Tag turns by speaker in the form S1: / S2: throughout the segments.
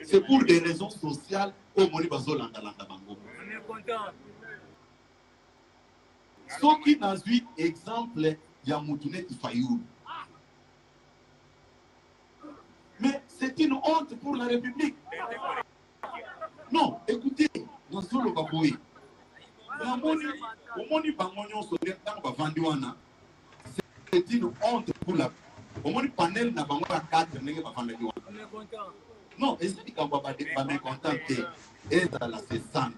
S1: C'est pour des raisons sociales au Moni Bazolanda Bango.
S2: On est content.
S1: Ce qui n'a eu exemple, Yamoutounet Fayoul. Mais c'est une honte pour la République. Non, écoutez, dans ce Lobaboui, c'est une honte pour la. Au moins, le panel n'a pas à 4, non, et c'est qu'on va pas mécontent et c'est ça.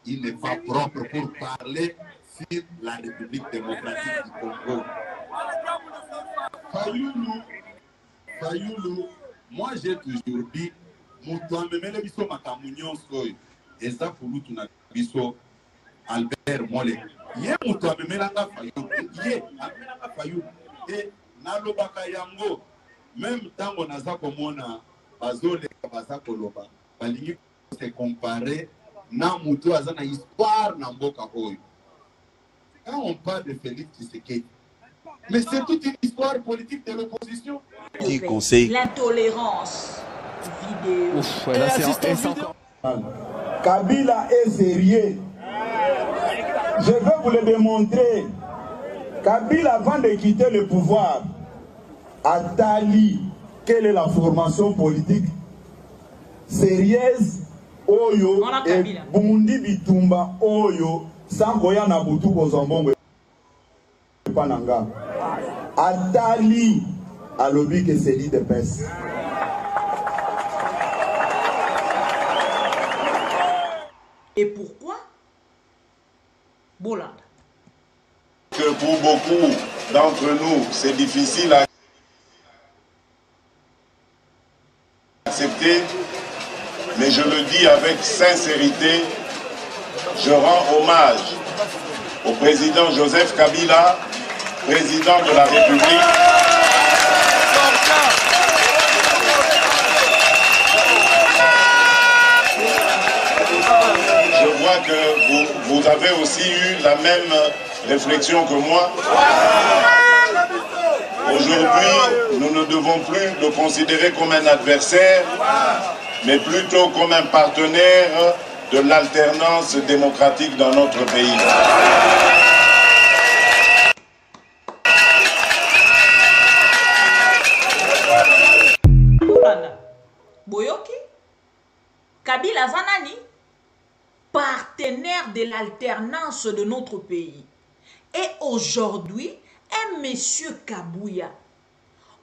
S1: Il n'est pas propre pour parler sur la République démocratique du Congo. Fayoulou, moi j'ai toujours dit, et ça pour nous, tu n'as Albert Mollet. Hier, et Nalobaka Yango, même tant qu'on a ça comme on a, Bazole Kabasa Koloba, Balingi se comparer, Namutu Azana histoire Namboka Oyo. Quand on parle de Félix Tshisekedi, mais c'est toute une histoire politique de l'opposition.
S3: Qui conseille
S4: l'intolérance vidéo.
S3: Ouf, ouais, là c'est encore.
S5: Kabila est sérieux. Je vais vous le démontrer. Kabila, avant de quitter le pouvoir, a tali quelle est la formation politique sérieuse Oyo et Bundi Bitumba Oyo sans Goya Nabutu Kozambongo Pananga. A tali à l'objet que c'est l'idée de peste.
S4: Et pourquoi Bolanda?
S6: Que pour beaucoup d'entre nous, c'est difficile à accepter, mais je le dis avec sincérité, je rends hommage au président Joseph Kabila, président de la République. Je vois que vous avez aussi eu la même réflexion que moi. Aujourd'hui, nous ne devons plus le considérer comme un adversaire, mais plutôt comme un partenaire de l'alternance démocratique dans notre pays.
S4: Boyoki, Kabila Zanani, partenaire de l'alternance de notre pays. Et aujourd'hui, un monsieur Kabouya,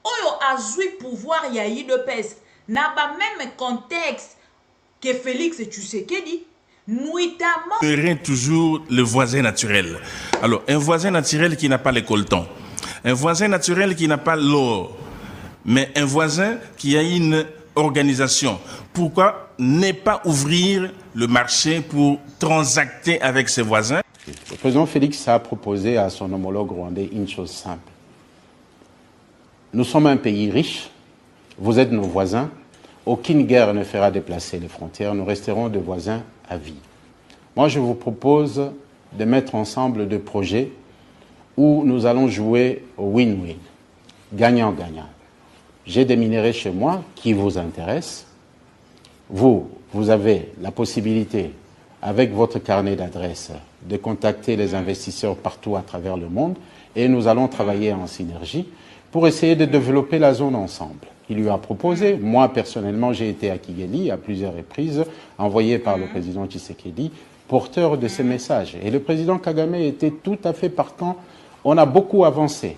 S4: Oyo Azui pouvoir yaï de pes, n'a pas même contexte que Félix Tshisekedi, nuitamment.
S7: Rien toujours le voisin naturel. Alors, un voisin naturel qui n'a pas les coltons, un voisin naturel qui n'a pas l'or, mais un voisin qui a une organisation. Pourquoi ne pas ouvrir le marché pour transacter avec ses voisins?
S8: Le président Félix a proposé à son homologue rwandais une chose simple. Nous sommes un pays riche, vous êtes nos voisins, aucune guerre ne fera déplacer les frontières, nous resterons de voisins à vie. Moi, je vous propose de mettre ensemble deux projets où nous allons jouer au win-win, gagnant-gagnant. J'ai des minéraux chez moi qui vous intéressent. Vous avez la possibilité, avec votre carnet d'adresses, de contacter les investisseurs partout à travers le monde et nous allons travailler en synergie pour essayer de développer la zone ensemble. Il lui a proposé, moi personnellement j'ai été à Kigali à plusieurs reprises, envoyé par le président Tshisekedi, porteur de ces messages. Et le président Kagame était tout à fait partant. On a beaucoup avancé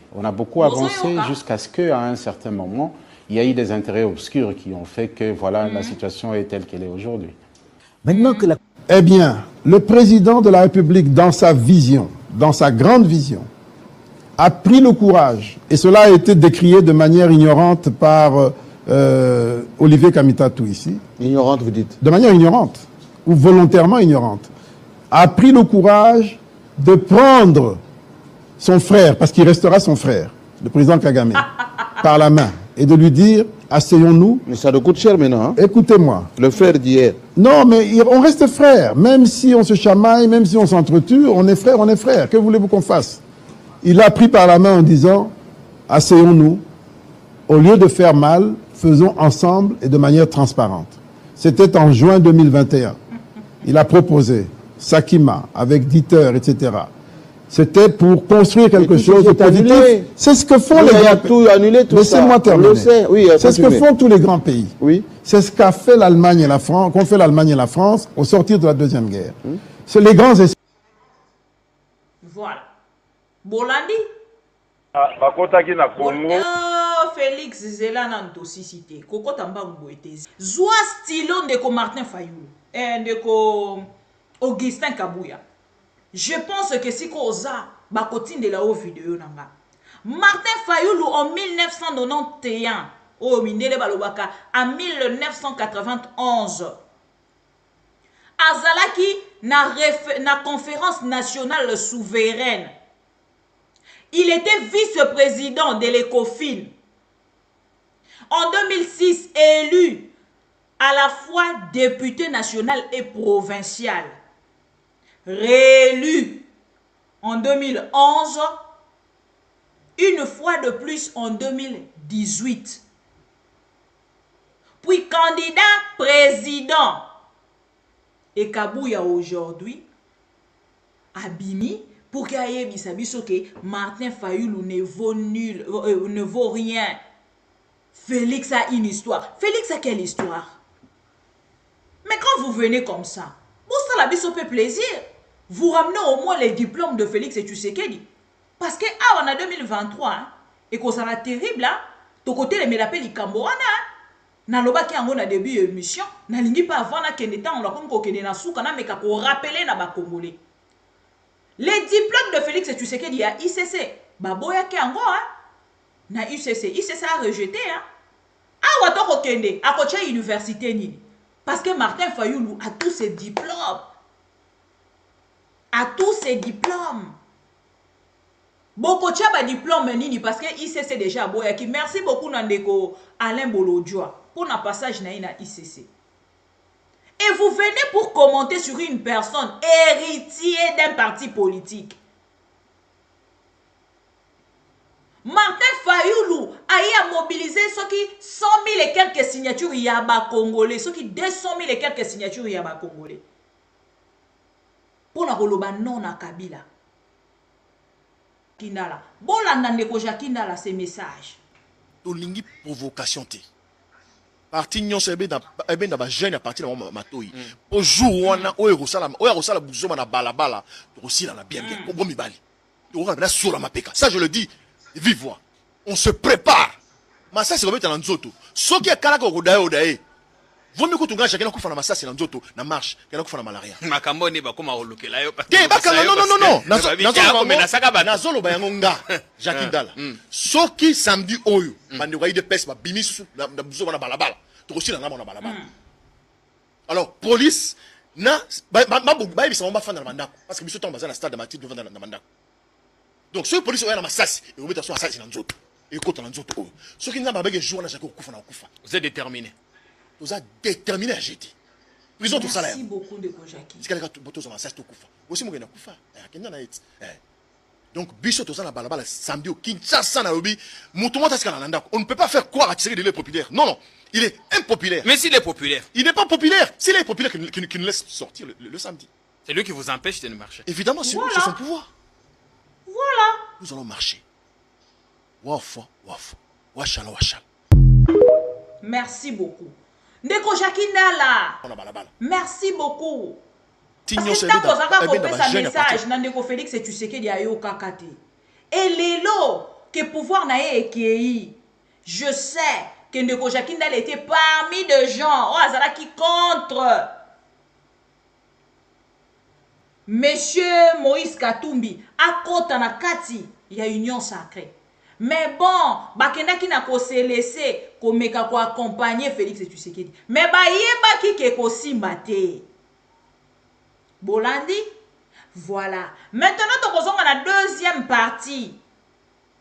S8: jusqu'à ce qu'à un certain moment, il y a eu des intérêts obscurs qui ont fait que voilà, la situation est telle qu'elle est aujourd'hui.
S9: Maintenant que Eh bien, le président de la République, dans sa vision, dans sa grande vision, a pris le courage, et cela a été décrié de manière ignorante par Olivier Kamitatou ici.
S3: Ignorante, vous dites? De
S9: manière ignorante, ou volontairement ignorante, a pris le courage de prendre son frère, parce qu'il restera son frère, le président Kagame, par la main, et de lui dire, asseyons-nous.
S3: Mais ça nous coûte cher maintenant. Hein?
S9: Écoutez-moi.
S3: Le frère d'hier.
S9: Non, mais on reste frères. Même si on se chamaille, même si on s'entretue, on est frères, on est frères. Que voulez-vous qu'on fasse? Il a pris par la main en disant, asseyons-nous. Au lieu de faire mal, faisons ensemble et de manière transparente. C'était en juin 2021. Il a proposé Sakima avec Dieter, etc. C'était pour construire quelque chose de positif. C'est ce que font les grands pays. Laissez-moi terminer. C'est ce que font tous les grands pays. Oui. C'est ce qu'a fait l'Allemagne et la France, qu'ont fait l'Allemagne et la France au sortir de la Deuxième Guerre. C'est les grands esprits.
S4: Voilà. Bolandi. Félix Zela Tosicité. Koko Tambango était. Zoa stylo de Martin Fayulu. De Augustin Kabouya. Je pense que si Koza bakotine de la haute vidéo nanga. Martin Fayulu en 1991 au Mindele Balobaka en 1991 Azalaki na conférence nationale souveraine. Il était vice-président de l'ECOFIN. En 2006, élu à la fois député national et provincial. Réélu en 2011, une fois de plus en 2018. Puis candidat président. Et Kabouya aujourd'hui, Abimi, pour qu'il y ait que Martin Fayulu ne vaut rien. Félix a une histoire. Félix a quelle histoire? Mais quand vous venez comme ça, vous ça fait plaisir. Vous ramenez au moins les diplômes de Félix et Tshisekedi. Parce que on a 2023, et que ça va terrible là, ton côté les mélapel Kamboana. Naloba ki ango na début émission, na lingi pas avant na keneta on la comme ko kenena souka na meka ko rappeler na ba congolais. Les diplômes de Félix et Tshisekedi à ICC, baboya ki ango na ICC a rejeté Ah wato ko kende a kocha université nini. Parce que Martin Fayulu a tous ses diplômes. A tous ses diplômes. Boko tchaba diplôme nini parce que ICC déjà boya ki merci beaucoup Nandeko Alain Bolodjoa pour un passage na ICC. Et vous venez pour commenter sur une personne héritier d'un parti politique. Martin Fayulu a mobilisé ceux qui 100 000 et quelques signatures yaba congolais, ceux qui 200 000 et quelques signatures yaba congolais. Pour la roloba non à Kabila. Kindala. Bolanda ndeko Kindala ces messages.
S2: Tolingi provocation te. Parti nyon sebe na ba jeune à partir de matoi. Au jour où on a osala buzoma na balabala, aussi na bien bien. Ko bomi bali. To na sur la mapeka. Ça je le dis vive voix. On se prépare. Mais ça c'est remettre dans nzoto. Soki akala ko odaye. Vaut mieux que tu gagnes chacun kufa na masasi na nzoto na marche, kana kufa na malaria.
S10: Makambo ne ba koma olokela yo parce
S2: non. Nazolo ba yango nga. Jacques Ndala. Soki samedi oyo, bande ko de pes ba bimisu na buzo na balabala. To aussi na balabala. Alors police na ba bisa ba fana na mandako parce que biso tomba na stade de Mathieu devant na mandako. Donc ce police oyo na masasi, et on met sur masasi na nzoto. Et ko na nzoto oyo. Soki na ba bege jour na chacun kufa na kufa.
S10: Vous êtes déterminé.
S2: Vous êtes déterminé à jeter. Prison tout salaire.
S4: Merci beaucoup de Kojaki.
S2: C'est quelqu'un qui aussi mon kufa. Donc biso to ça na balabala samedi au Kinshasa na lobi mutumo ta sikana nanda. On ne peut pas faire croire à Tshisekedi de populaire. Non non, il est impopulaire.
S10: Mais s'il est populaire,
S2: il n'est pas populaire. S'il est populaire qu'il nous laisse sortir le samedi.
S10: C'est lui qui vous empêche de marcher.
S2: Évidemment, c'est son pouvoir.
S4: Voilà.
S2: Nous allons marcher. Waf. Wachala.
S4: Merci beaucoup. Ndeko Jakindala. Merci beaucoup. Parce que tant qu'on a coupé sa message, Ndeko Félix et Tshisekedi a eu kakate. Et l'élo que pouvoir nae ekei. Je sais que Ndeko Jakindala était parmi de gens qui contre Monsieur Moïse Katumbi à côté na kati, il y a union sacrée. Mais bon, bakenda ki na ko se laisser komeka ko accompagner Félix et Tshisekedi. Mais ba yeba ki ke ko simba te. Bolandi, voilà. Maintenant to kozonga na deuxième partie.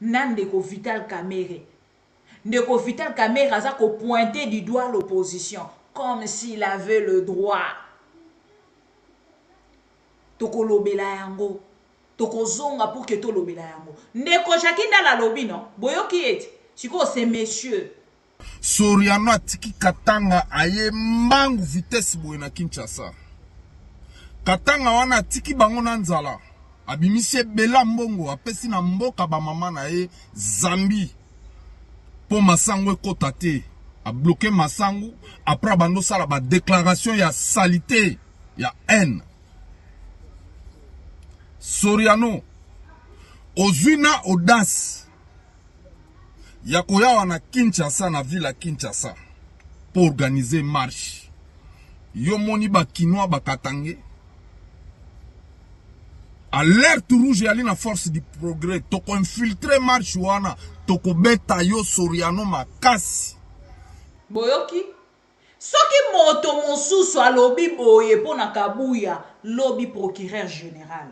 S4: Ndeko Vital Kamerhe. Ndeko Vital Kamerhe aza ko pointer du doigt l'opposition comme s'il avait le droit. Toko lobela yango. Tokozonga pour que to lobela yango. Ndeko Jakindala lobi non. Boyoki eti. Siko c'est messieurs.
S11: Soriano atiki Katanga aye mbangu vitesse boye na Kinshasa. Katanga wana atiki bango na nzala. Abimisie bela mbongo apesi na mboka ba mama na ye Zambi. Po masango ekota te. A bloqué masango après bando sala ba déclaration ya salité ya haine. Soriano Ozuna audace Yakoya wana Kinshasa na ville à Kinshasa pour organiser marche. Yomoni ba kinois ba katange. Alerte rouge yali na force du progrès. Toko infiltrer marche wana. Toko beta yo Soriano makasi.
S4: Boyoki. Soki moto mosusu alobi boye pona Kabuya lobby procureur général.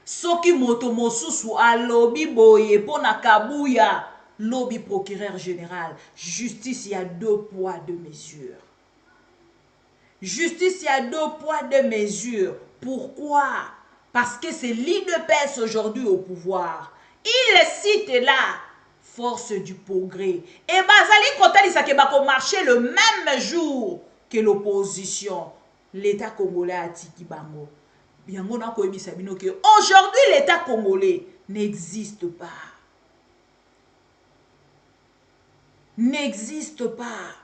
S4: Soki moto mosusu alobi boye pona Kabuya lobby procureur général. Justice y a 2 poids 2 mesures. Justice y a 2 poids 2 mesures. Pourquoi? Parce que c'est l'IDPS aujourd'hui au pouvoir. Il cite là force du progrès. Et Bazali Kotalisa qui va marcher le même jour que l'opposition. L'État congolais a tiki bango. Aujourd'hui, l'État congolais n'existe pas. N'existe pas.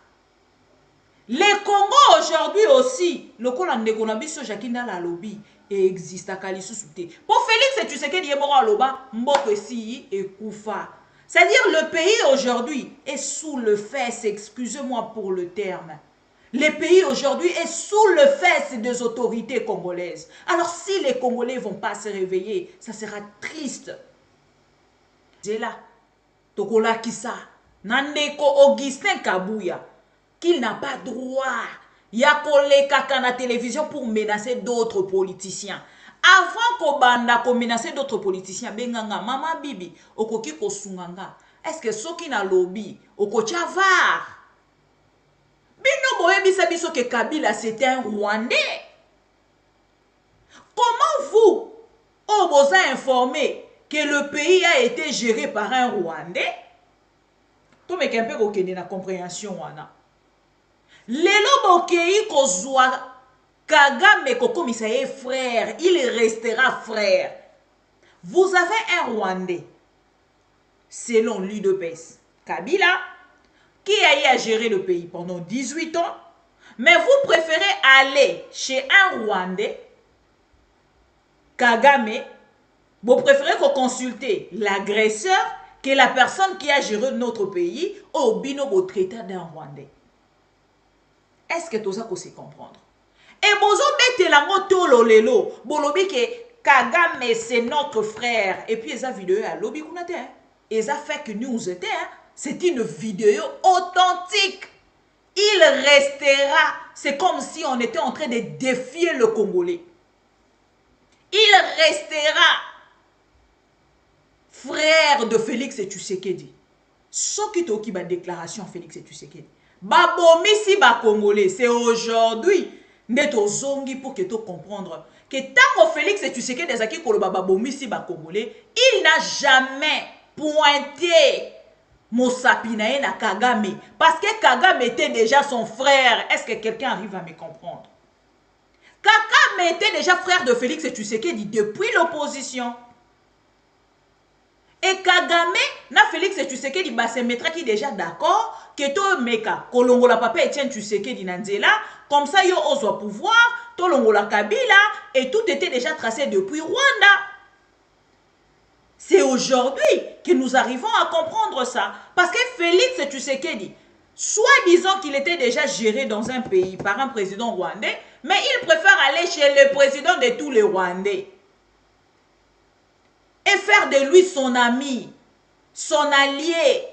S4: Les Congo aujourd'hui aussi, le Congo Konabiso Jakinda la lobby existe à Kalisouté. Pour Félix, tu sais qu'il y a mort loba, mboko si et koufa. C'est-à-dire le pays aujourd'hui est sous le fesse, excusez-moi pour le terme. Le pays aujourd'hui est sous le fesse des autorités congolaises. Alors si les Congolais ne vont pas se réveiller, ça sera triste. C'est là, Tokola Kissa, Nandeko Augustin Kabuya, qu'il n'a pas droit. Yakole kaka na télévision pour menacer d'autres politiciens. Avant kobanda ko menacer d'autres politiciens, benganga mama bibi, okoki ko sunganga. Est-ce que soki na lobby, okocha var? Bino boyebi sabiso que Kabila c'était un Rwandais. Comment vous, vous a informé que le pays a été géré par un Rwandais? Tout me kempe kokende na compréhension wana. Lelo bokei kozwa Kagame kokomisa ye frère, il restera frère. Vous avez un Rwandais, selon l'UDPS, Kabila, qui a eu à gérer le pays pendant 18 ans, mais vous préférez aller chez un Rwandais, Kagame, vous préférez consulter l'agresseur que la personne qui a géré notre pays au binobo traité d'un Rwandais. Est-ce que tout ça peut se comprendre? Et bozo bete lango tolo lelo, bolobi ke Kagame c'est notre frère. Et puis esa vidéo à lobi kunate, esa fake news c'est une vidéo authentique. Il restera, c'est comme si on était en train de défier le Congolais. Il restera frère de Félix Tshisekedi. Soki toki ba déclaration Félix Tshisekedi. Babomisi ba Congolais, c'est aujourd'hui neto zongi pour que tu comprendre que tant que Félix Tshisekedi ezaki koloba babomisi ba Congolais, il n'a jamais pointé Mosapinae na Kagame parce que Kagame était déjà son frère. Est-ce que quelqu'un arrive à me comprendre? Kagame était déjà frère de Félix Tshisekedi depuis l'opposition. Et Kagame na Félix Tshisekedi ba se mettra qui déjà d'accord que to meka kolongola papa Etienne Tshisekedi nanzela comme ça yo ozo pouvoir to longola Kabila et tout était déjà tracé depuis Rwanda. C'est aujourd'hui que nous arrivons à comprendre ça parce que Félix Tshisekedi, soi-disant qu'il était déjà géré dans un pays par un président rwandais, mais il préfère aller chez le président de tous les Rwandais et faire de lui son ami, son allié.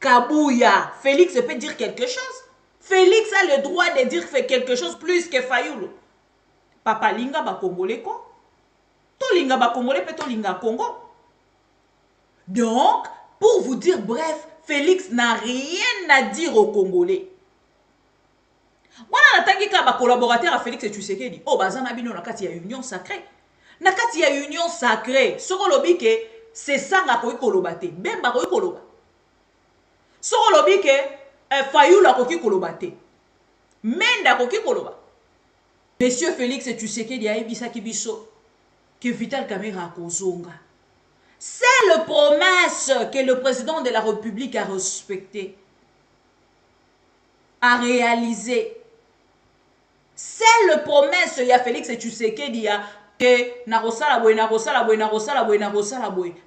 S4: Kabuya, Félix peut dire quelque chose. Félix a le droit de dire quelque chose plus que Fayoulou. Papa Linga ba Congolais ko. To Linga ba Congolais peut to Linga Congo. Donc, pour vous dire bref, Félix n'a rien à dire aux Congolais. Voilà natangi ka ba collaborateur à Félix Tshisekedi. Oh bazana bino na kati ya union sacrée. Nakati ya union sacrée, soko lobi ke c'est ça nga koyi kolobate, bemba koyi koloba. soko lobi ke Fayulu akoki koloba te Menda akoki koloba Monsieur Félix Tshisekedi ayebisaki biso que Vital Kamerhe akozonga. C'est la promesse que le président de la République a respectée, a réalisé. C'est la promesse il y a Félix Tshisekedi que narosala boy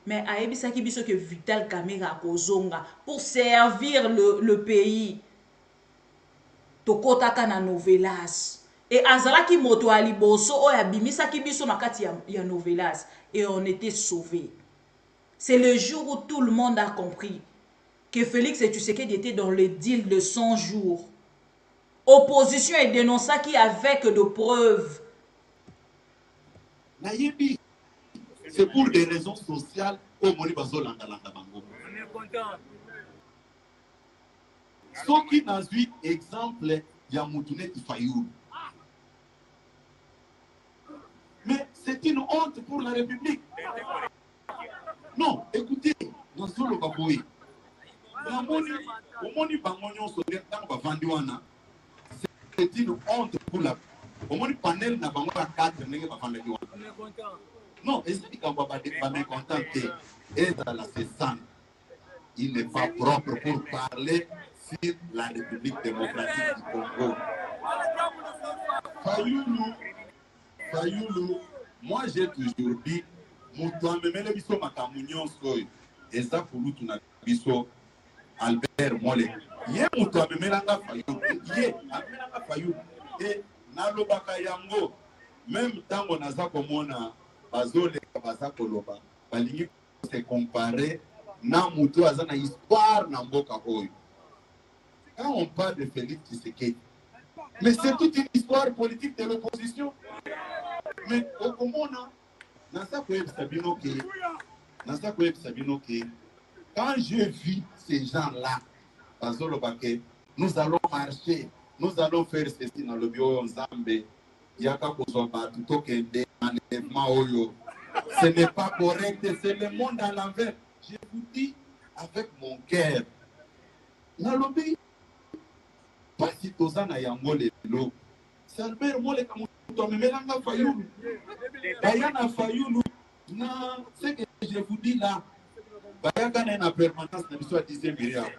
S4: mais ayebisaki biso que Vital Kamerhe akozonga pour servir le pays. Tokotaka na novelas. Et azalaki moto aliboso o yabimisaki biso na kati ya novelas et on était sauvés. C'est le jour où tout le monde a compris que Félix Tshisekedi était dans le deal de 100 jours. Opposition et dénonçaki avec de preuves.
S1: Nayebi, c'est pour des raisons sociales au moni bazo landa bango. On est content. Ce qui n'a eu exemple ya Moutoune Fayulu. Mais c'est une honte pour la République. Non, écoutez, dans ce le Baboui, c'est une honte pour la. Au moins, panel n'a pas à 4 non, et c'est qu'on va pas mécontent et dans la cessante. Il n'est pas propre pour parler sur la République démocratique du Congo. Fayulu, moi j'ai toujours dit, Moutoua memele biso makamunyon soy, et ça pour nous tout na biso Albert Mole. Ye Moutoua memelanga Fayulu, ye amelanga Fayulu, et nalobaka yango, même tango naza komona bazole baza koloba, balingi se comparer na Moutoua azana histoire na mboka oyo. Quand on parle de Félix Tshisekedi, mais c'est toute une histoire politique de l'opposition. Mais au Komona, quand j'ai vu ces gens-là, nous allons marcher, nous allons faire ceci dans le bureau Nzambe, ce n'est pas correct, c'est le monde à l'envers. Je vous dis avec mon cœur, Nalobi, pas si tozana yango lelo. Salbert mole kamuto memelanga Fayulu. Bayana Fayulu na ce que je vous dis là. Bayaka na permanence na biso 10e milliard.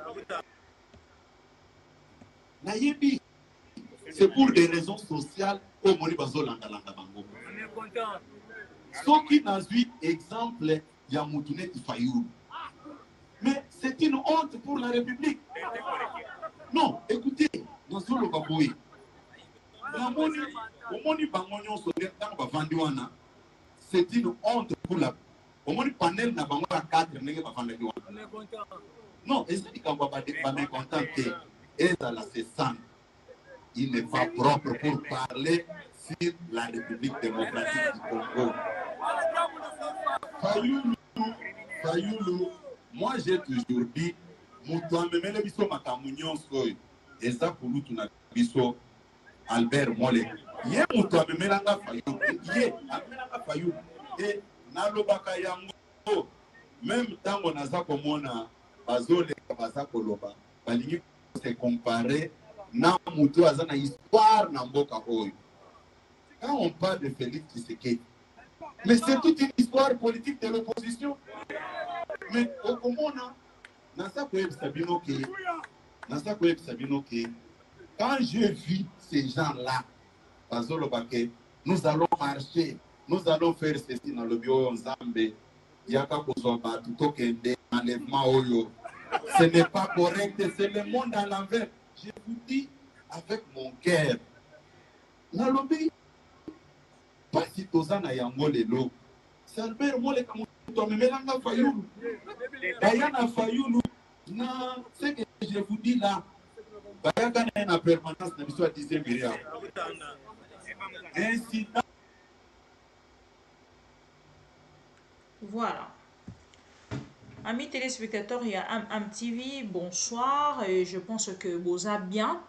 S1: Nayebi, c'est pour des raisons sociales au moni bazolanga langa bango. On est content. Ce qui n'a eu exemple ya Moutoune Fayulu. Mais c'est une honte pour la République. Non, écoutez, dans ce le Baboui, c'est une honte pour la. Au moins, panel n'a pas à 4 non, et c'est qu'on va pas mécontent et dans la cessante. Il n'est pas propre pour parler sur la République démocratique du Congo. Fayulu, moi j'ai toujours dit, Moutoua memele biso makamunyon soy, et ça pour nous tout na biso Albert Mole. Ye Moutoua memelanga Fayulu, ye amelanga Fayulu, et nalobaka yango, même tango naza komona bazole baza koloba, balingi se comparer na Moutoua azana histoire na mboka oyo. Quand on parle de Félix Tshisekedi, mais c'est toute une histoire politique de l'opposition. Mais au Komona, quand j'ai vu ces gens-là, nous allons marcher, nous allons faire ceci dans le bureau Nzambe, ce n'est pas correct, c'est le monde à l'envers. Je vous dis avec mon cœur, Nalobi, pas si tozana yango lelo. Salbert mole kamuto memelanga Fayulu. Bayana Fayulu na ce que je vous dis là. Bayaka na permanence na biso 10e milliard. Ainsi.
S4: Voilà. Amis téléspectateurs, il y a un TV, bonsoir. Et je pense que Boza bien.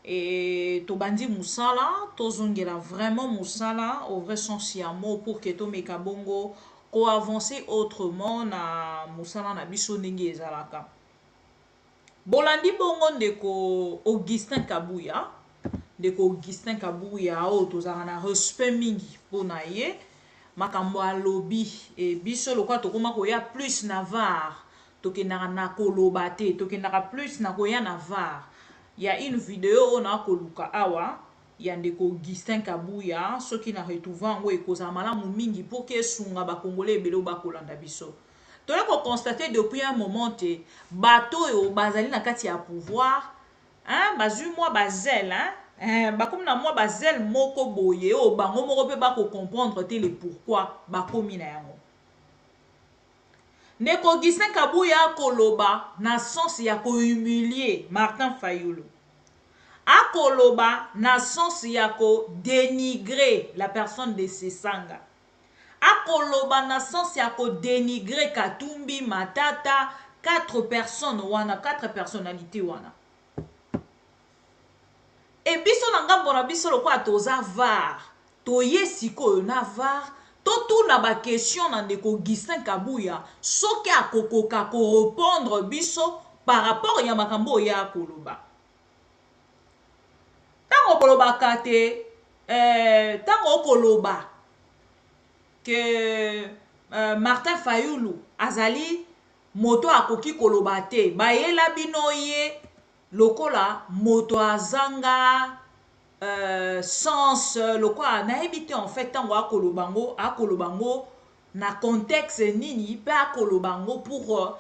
S4: Et Tobandi Moussala, Tozongela vraiment Moussala, au vrai sens il y a mot pour que Tomeka Bongo ko avancer autrement na Moussala na biso ndenge ezalaka. Bolandi bongo ndeko Augustin Kabuya. Ndeko Augustin Kabuya o tozala na respect mingi pona ye. Makambo alobi e biso lokwa tokoma koya plus na VAR. Tokendaka na koloba te, tokendaka plus na koya na VAR. Il y a une vidéo on a koluka awa. Ya ndeko Augustin Kabuya soki na retrouva ngo ekozala malamu mingi pour que sunga ba congolais ebelo ba kolanda biso. Toye ko constater depuis un moment te bato yo bazali na kati ya pouvoir hein bazu moi bazel hein bakomi na moi bazel moko boye o bango moko pe ba ko comprendre te le pourquoi bakomi na yango. Ndeko Augustin Kabuya koloba na sens ya ko humilier Martin Fayulu. Akoloba na sens yako dénigrer la personne de Sesanga. Akoloba na sens yako dénigrer Katumbi, Matata, 4 personnes wana, 4 personnalités wana. Et biso na ngambo na biso lokwa toza VAR. Toye siko na VAR. Totu na ba question na ndeko Augustin Kabuya. Soki akokoka ko répondre biso par rapport ya makambo ya akoloba. Tango koloba kate, tango koloba que Martin Fayulu azali moto akoki koloba te, bayela bino ye lokola moto azanga sens lokola naebite en fait tango akolobango na contexte nini pe akolobango pour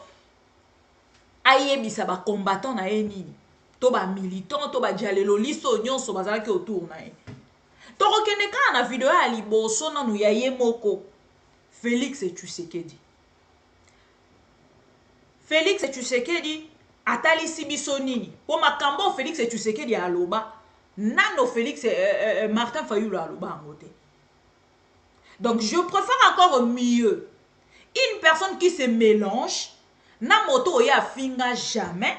S4: ayebisa ba combattant na ye nini. To ba militant, to ba dialelo liso nyonso bazalaki autour na ye. Toko kende ka na video ya liboso nanu ya ye moko Félix Tshisekedi. Félix Tshisekedi atalisi biso nini? Po makambo Félix Tshisekedi aloba nano Félix Martin Fayulu aloba ngote. Donc je préfère encore mieux une personne qui se mélange na moto ya finga jamais.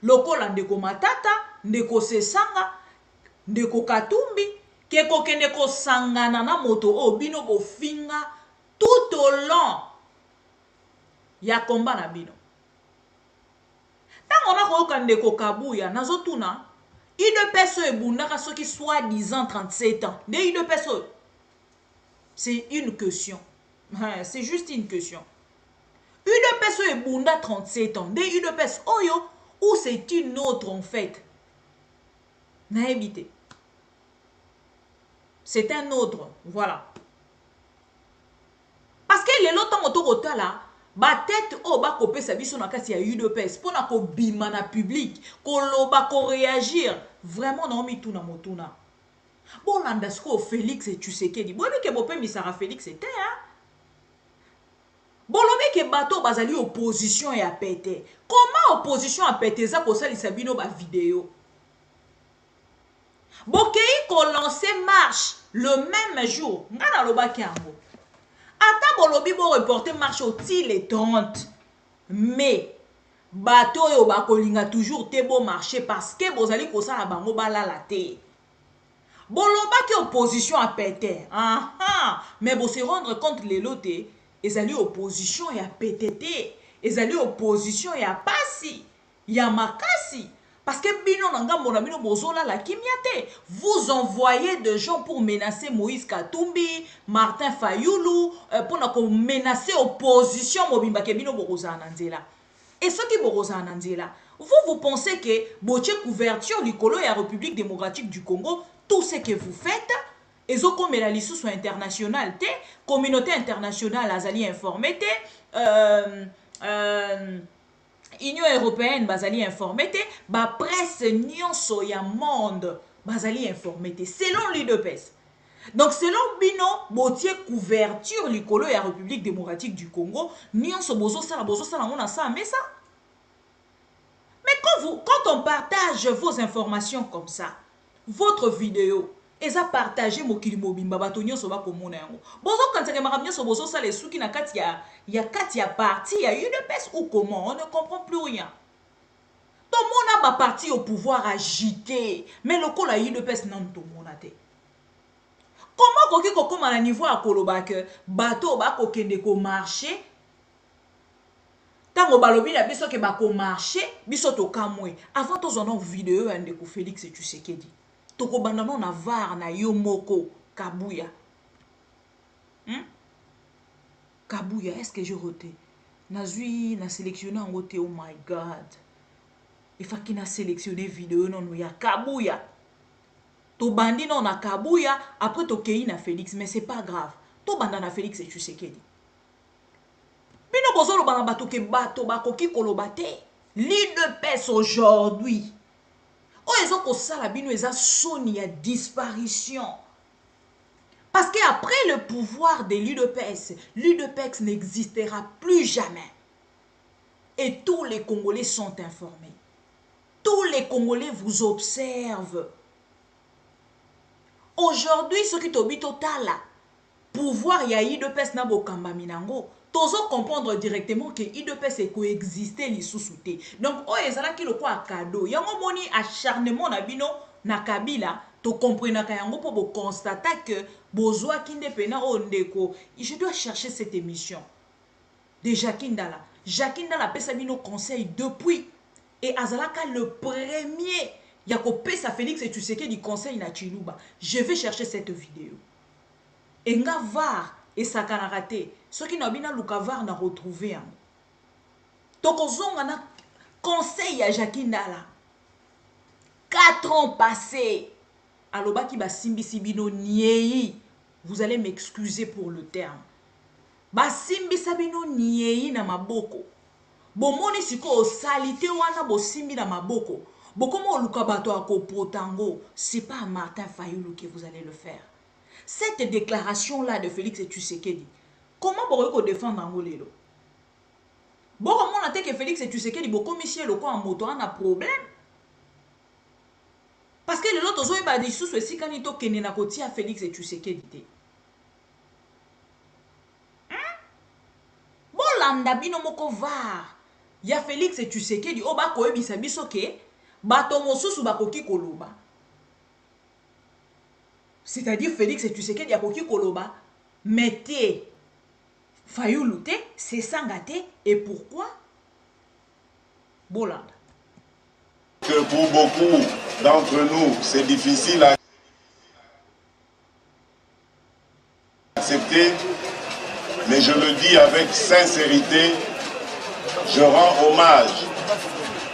S4: Lokola ndeko Matata, ndeko Sesanga, ndeko Katumbi, keko kende ko sangana na moto o bino bo finga tout au long ya komba na bino. Tango na koyoka ndeko Kabuya, nazotuna, ide peso ebundaka soki soi-disant 37 ans. De ide peso, c'est une question. C'est juste une question. Ide peso ebunda 37 ans. De ide peso, oyo, ou c'est une autre en fait. Naébité. C'est un autre. Voilà. Parce que les lots tant là, ba tête o ba kopé sa biso na kati ya UDPS pour na ko bima na public, ko loba ko réagir. Vraiment na omi tout na motuna. Bon landasko Félix et Tshisekedi. Bon que bopé misara Félix était hein. Bolobi ke bato bazali opposition ya pété. Comment opposition a pété ça ko sali sabino ba vidéo? Bokei ko lancer marche le même jour. Ngana loba kiango. Ata bolobi bo reporter marche au les 30. Mais bato yo ba kolinga toujours te bo marcher parce que bozali ko sala bango balala te. Boloba ki opposition a pété. Mais bo se rendre compte les lotés. Ezali opposition ya PTT, ezali opposition ya pasi, ya makasi. Parce que bino nanga mona bino bozola la kimiate. Vous envoyez des gens pour menacer Moïse Katumbi, Martin Fayulu, pour menacer opposition mobimba ke bino bokoza nanzela. Et ce qui bokoza nanzela, vous pensez que boche couverture likolo ya République démocratique du Congo, tout ce que vous faites et zo comme la liste soit internationale te communauté internationale azali informée te Union européenne bazali informée te ba presse nyonso ya monde bazali informée te selon l'UDPS. Donc selon bino botier couverture likolo ya République démocratique du Congo nyonso bozo sala ngona sa mais ça. Mais quand on partage vos informations comme ça, votre vidéo et ça partager mokili mobimba bato nyonso ba komona yango bozo kansaka makambo nyonso bozo sala suki na kati ya kati ya parti ya UDPS ou comment on ne comprend plus rien. Tout le monde a ba parti au pouvoir agité mais le ko la UDPS non tout le monde a te. Comment koki kokoma na niveau ya koloba que bato ba kokende ko marcher Tango balobi na biso ke bako marché, biso to kamwe. Avant to zonon vidéo ande ko Félix Tshisekedi. To ko bandano na var na yo moko Kabuya. Kabuya, est-ce que je rote? Nazui na sélectionné en rote, oh my god. Il faut qu'il na sélectionné vidéo non ya Kabuya. To bandi non na Kabuya, après to kei na Félix, mais c'est pas grave. To banda na Félix Tshisekedi. Bino bozolo bana bato ke bato bakoki kolobate. L'UDPS aujourd'hui. Oh, ils ont ça la bino eza soni ya disparition. Parce qu'après le pouvoir de l'UDPS n'existera plus jamais. Et tous les Congolais sont informés. Tous les Congolais vous observent. Aujourd'hui, ce qui est total, pouvoir ya UDPS na bokamba minango. Tozo comprendre directement que IDPS est coexister les sous-soutés. Donc, oh, ezala ki le quoi cadeau. Yango moni acharnement na bino na Kabila, to comprendre ka yango pour constater que bozwa kinde pena o ndeko. Je dois chercher cette émission de Jacquindala. Jacquindala pesa bino conseil depuis et azalaka le premier yako pesa Félix Tshisekedi du conseil na Chiluba. Je vais chercher cette vidéo. Et nga var et ça a raté. Ce qui n'a pas Lukavar n'a retrouvé. Donc, on a conseil à Jacquindala. 4 ans passés. Aloba ki ba simbi sibino niei. Vous allez m'excuser pour le terme. Ba simbi sabino niei na maboko. Bo moni siko salite wana bo simbi na maboko. Bo komo lukabato ako potango. C'est pas Martin Fayulu que vous allez le faire. Cette déclaration-là de Félix Tshisekedi, comment vous défendre Angolelo? Bon, comment on a dit que Félix Tshisekedi, beaucoup monsieur le quoi en moto, on a problème. Parce que l'autre jour, il a dit sous ceci quand il toque na koti à Félix Tshisekedi. Bon, landa bino moko var. Ya Félix Tshisekedi, o ba ko ebisa biso ke bato mosusu bakoki koloba. C'est-à-dire Félix Tshisekedi a koki koloba, mettez Fayulu te, c'est sangaté, et pourquoi? Bolanda.
S6: Que pour beaucoup d'entre nous, c'est difficile à accepter, mais je le dis avec sincérité, je rends hommage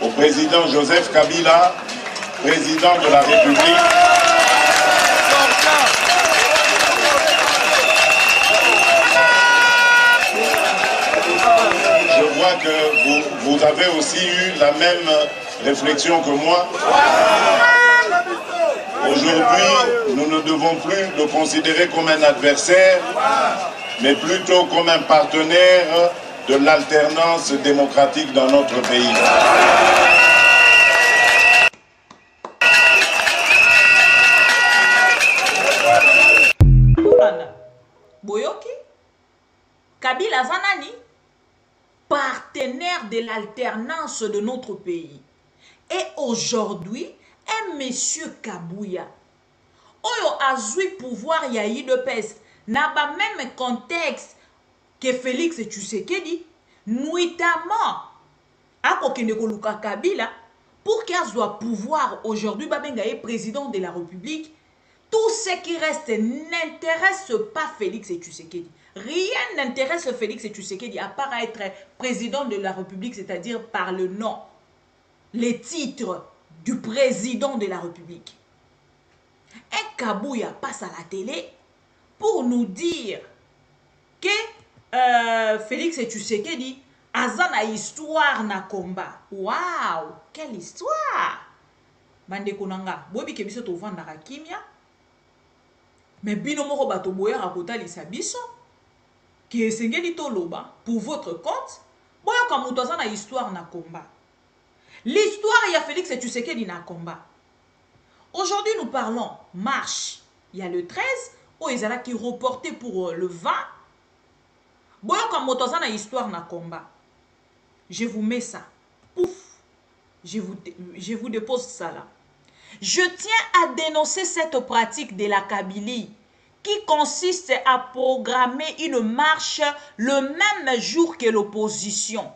S6: au président Joseph Kabila, président de la République. Je vois que vous avez aussi eu la même réflexion que moi. Aujourd'hui, nous ne devons plus le considérer comme un adversaire, mais plutôt comme un partenaire de l'alternance démocratique dans notre pays.
S4: Boyoki, Kabila Zanani, partenaire de l'alternance de notre pays. Et aujourd'hui, un monsieur Kabuya, oyo azui pouvoir ya UDPS, n'a pas même contexte que Félix Tshisekedi, notamment à Kokenekoluka Kabila, pour qu'il soit pouvoir aujourd'hui, Babenga est président de la République. Tout ce qui reste n'intéresse pas Félix Tshisekedi. Rien n'intéresse Félix Tshisekedi à part être président de la République, c'est-à-dire par le nom, les titres du président de la République. Un Kabuya passe à la télé pour nous dire que Félix Tshisekedi a une histoire na combat. Waouh, quelle histoire! Bande konanga, bobi ke biso to vandaka kimia. Mais bino moko bato boya rakota lisa biso qui esengeli to loba pour votre compte. Boya ka muto za na histoire na combat. L'histoire ya Félix Tshisekedi na combat. Aujourd'hui nous parlons marche. Il y a le 13 où ils allaient qui reporté pour le 20. Boya ka muto za na histoire na combat. Je vous mets ça. Pouf. Je vous dépose ça là. Je tiens à dénoncer cette pratique de la Kabylie qui consiste à programmer une marche le même jour que l'opposition.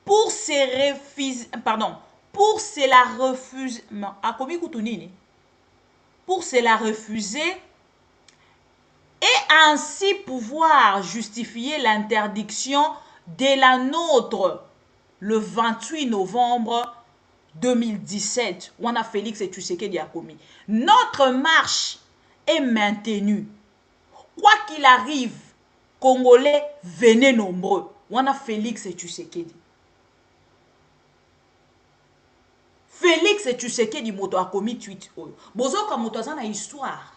S4: pour se refuser, pardon, pour se la refuser, pour se la refuser et ainsi pouvoir justifier l'interdiction de la nôtre le 28 novembre 2017. Wana Félix et Tshisekedi a commis. Notre marche est maintenue. Quoi qu'il arrive, Congolais, venez nombreux. Wana Félix et Tshisekedi. Félix et Tshisekedi moto a commis tweet. Bozo ka moto azana histoire.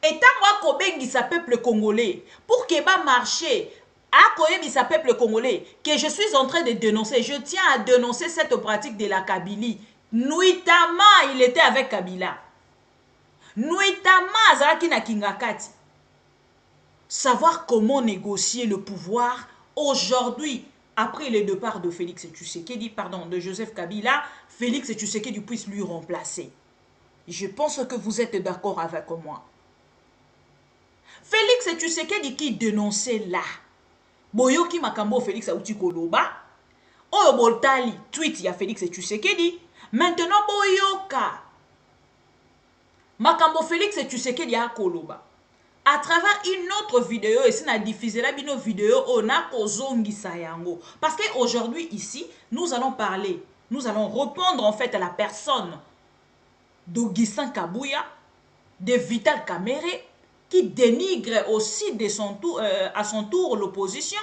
S4: Et tant que sa peuple congolais, pour qu'il va marcher, à sa peuple congolais, que je suis en train de dénoncer, je tiens à dénoncer cette pratique de la Kabylie. Nuitamment, il était avec Kabila. Nuitamment, Azaraki na Kingakati. Savoir comment négocier le pouvoir aujourd'hui, après le départ de Félix Tshisekedi, pardon, de Joseph Kabila, Félix Tshisekedi puisse lui remplacer. Je pense que vous êtes d'accord avec moi. Félix Tshisekedi qui dénonçait là. Boyoki makambo Félix Auti Koloba. Oyo boltali tweet ya Félix Tshisekedi. Maintenant boyoka. Makambo Félix Tshisekedi ya Koloba. À travers une autre vidéo, et si on a diffusé la vidéo, on a kozongi sayango. Parce qu'aujourd'hui ici, nous allons parler, nous allons répondre en fait à la personne d'Augustin Kabouya, de Vital Kamerhe, qui dénigre aussi de son tour, à son tour l'opposition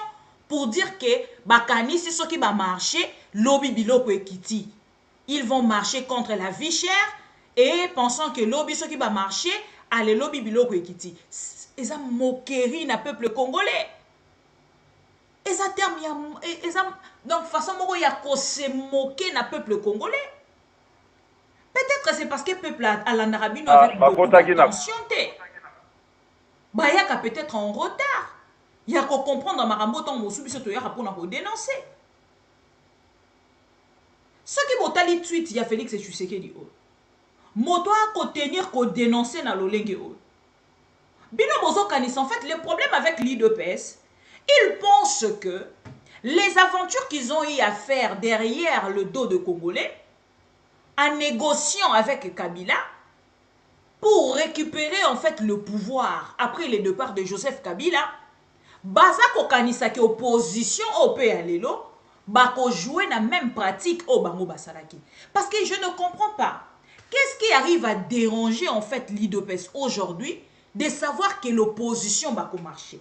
S4: pour dire que Bakani, c'est ce qui va marcher, lobby biloko ekiti. Ils vont marcher contre la vie chère et pensant que lobby, ce qui va marcher, allez lobby biloko ekiti. Et ça moquerie na peuple congolais. Et ça terme, donc façon il y a qu'on se moquer na peuple congolais. Peut-être c'est parce que le peuple à l'Anarabino avec beaucoup d'attention. Bayaka peut-être en retard. Il y a qu'on comprendre dans Marambo tant mon soubi surtout pour dénoncer. Ce qui m'a dit tweet, il y a Félix Tshisekedi. Moto a qu'on tenir qu'on dénoncer dans l'olenge. Bino Bozo Kanis, en fait, le problème avec l'IDPS, ils pensent que les aventures qu'ils ont eu à faire derrière le dos de Congolais, en négociant avec Kabila, pour récupérer en fait le pouvoir après le départ de Joseph Kabila, Bazako Kanisa qui opposition au PLLO, Bako jouer la même pratique au Bango Basalaki. Parce que je ne comprends pas. Qu'est-ce qui arrive à déranger en fait l'IDPS aujourd'hui de savoir que l'opposition va marcher?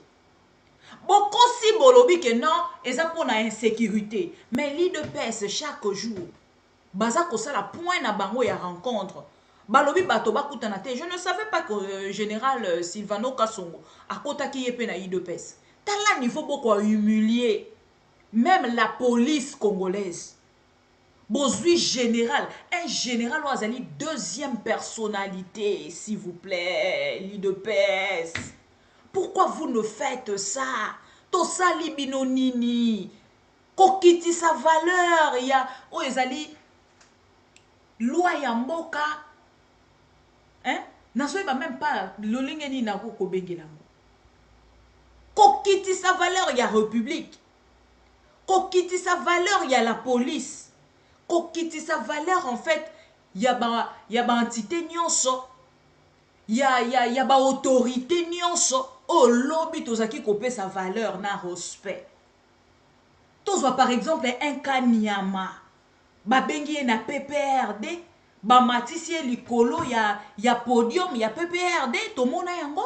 S4: Bon, si bolobi que non, et ça pour la insécurité. Mais l'IDPS chaque jour, Bazako ça la point na bango ya rencontre. Balobi batoba kutanate. Je ne savais pas que général Silvano Kasongo a kota qui est na IDPS. T'as là niveau beaucoup humilier même la police congolaise. Bozui général, un général Ouazali, deuxième personnalité, s'il vous plaît, l'IDPS. Pourquoi vous ne faites ça? Tosa libino nini. Kokiti sa valeur, il y a Ouazali, loi yamboka. Hein? Nasoye ba même pas l'olingeni na ko bengelango. Kokiti sa valeur, il y a république. Kokiti sa valeur, il y a la police. Kokiti sa valeur, en fait, il y a ba entité nyonso. Il y a ba autorité nyonso. Oh, lobby tozaki kopé sa valeur na respect. Tozo par exemple un Kanyama. Ba bengi na PPRD. Ba matisi likolo ya podium ya PPRD. Tomona yango.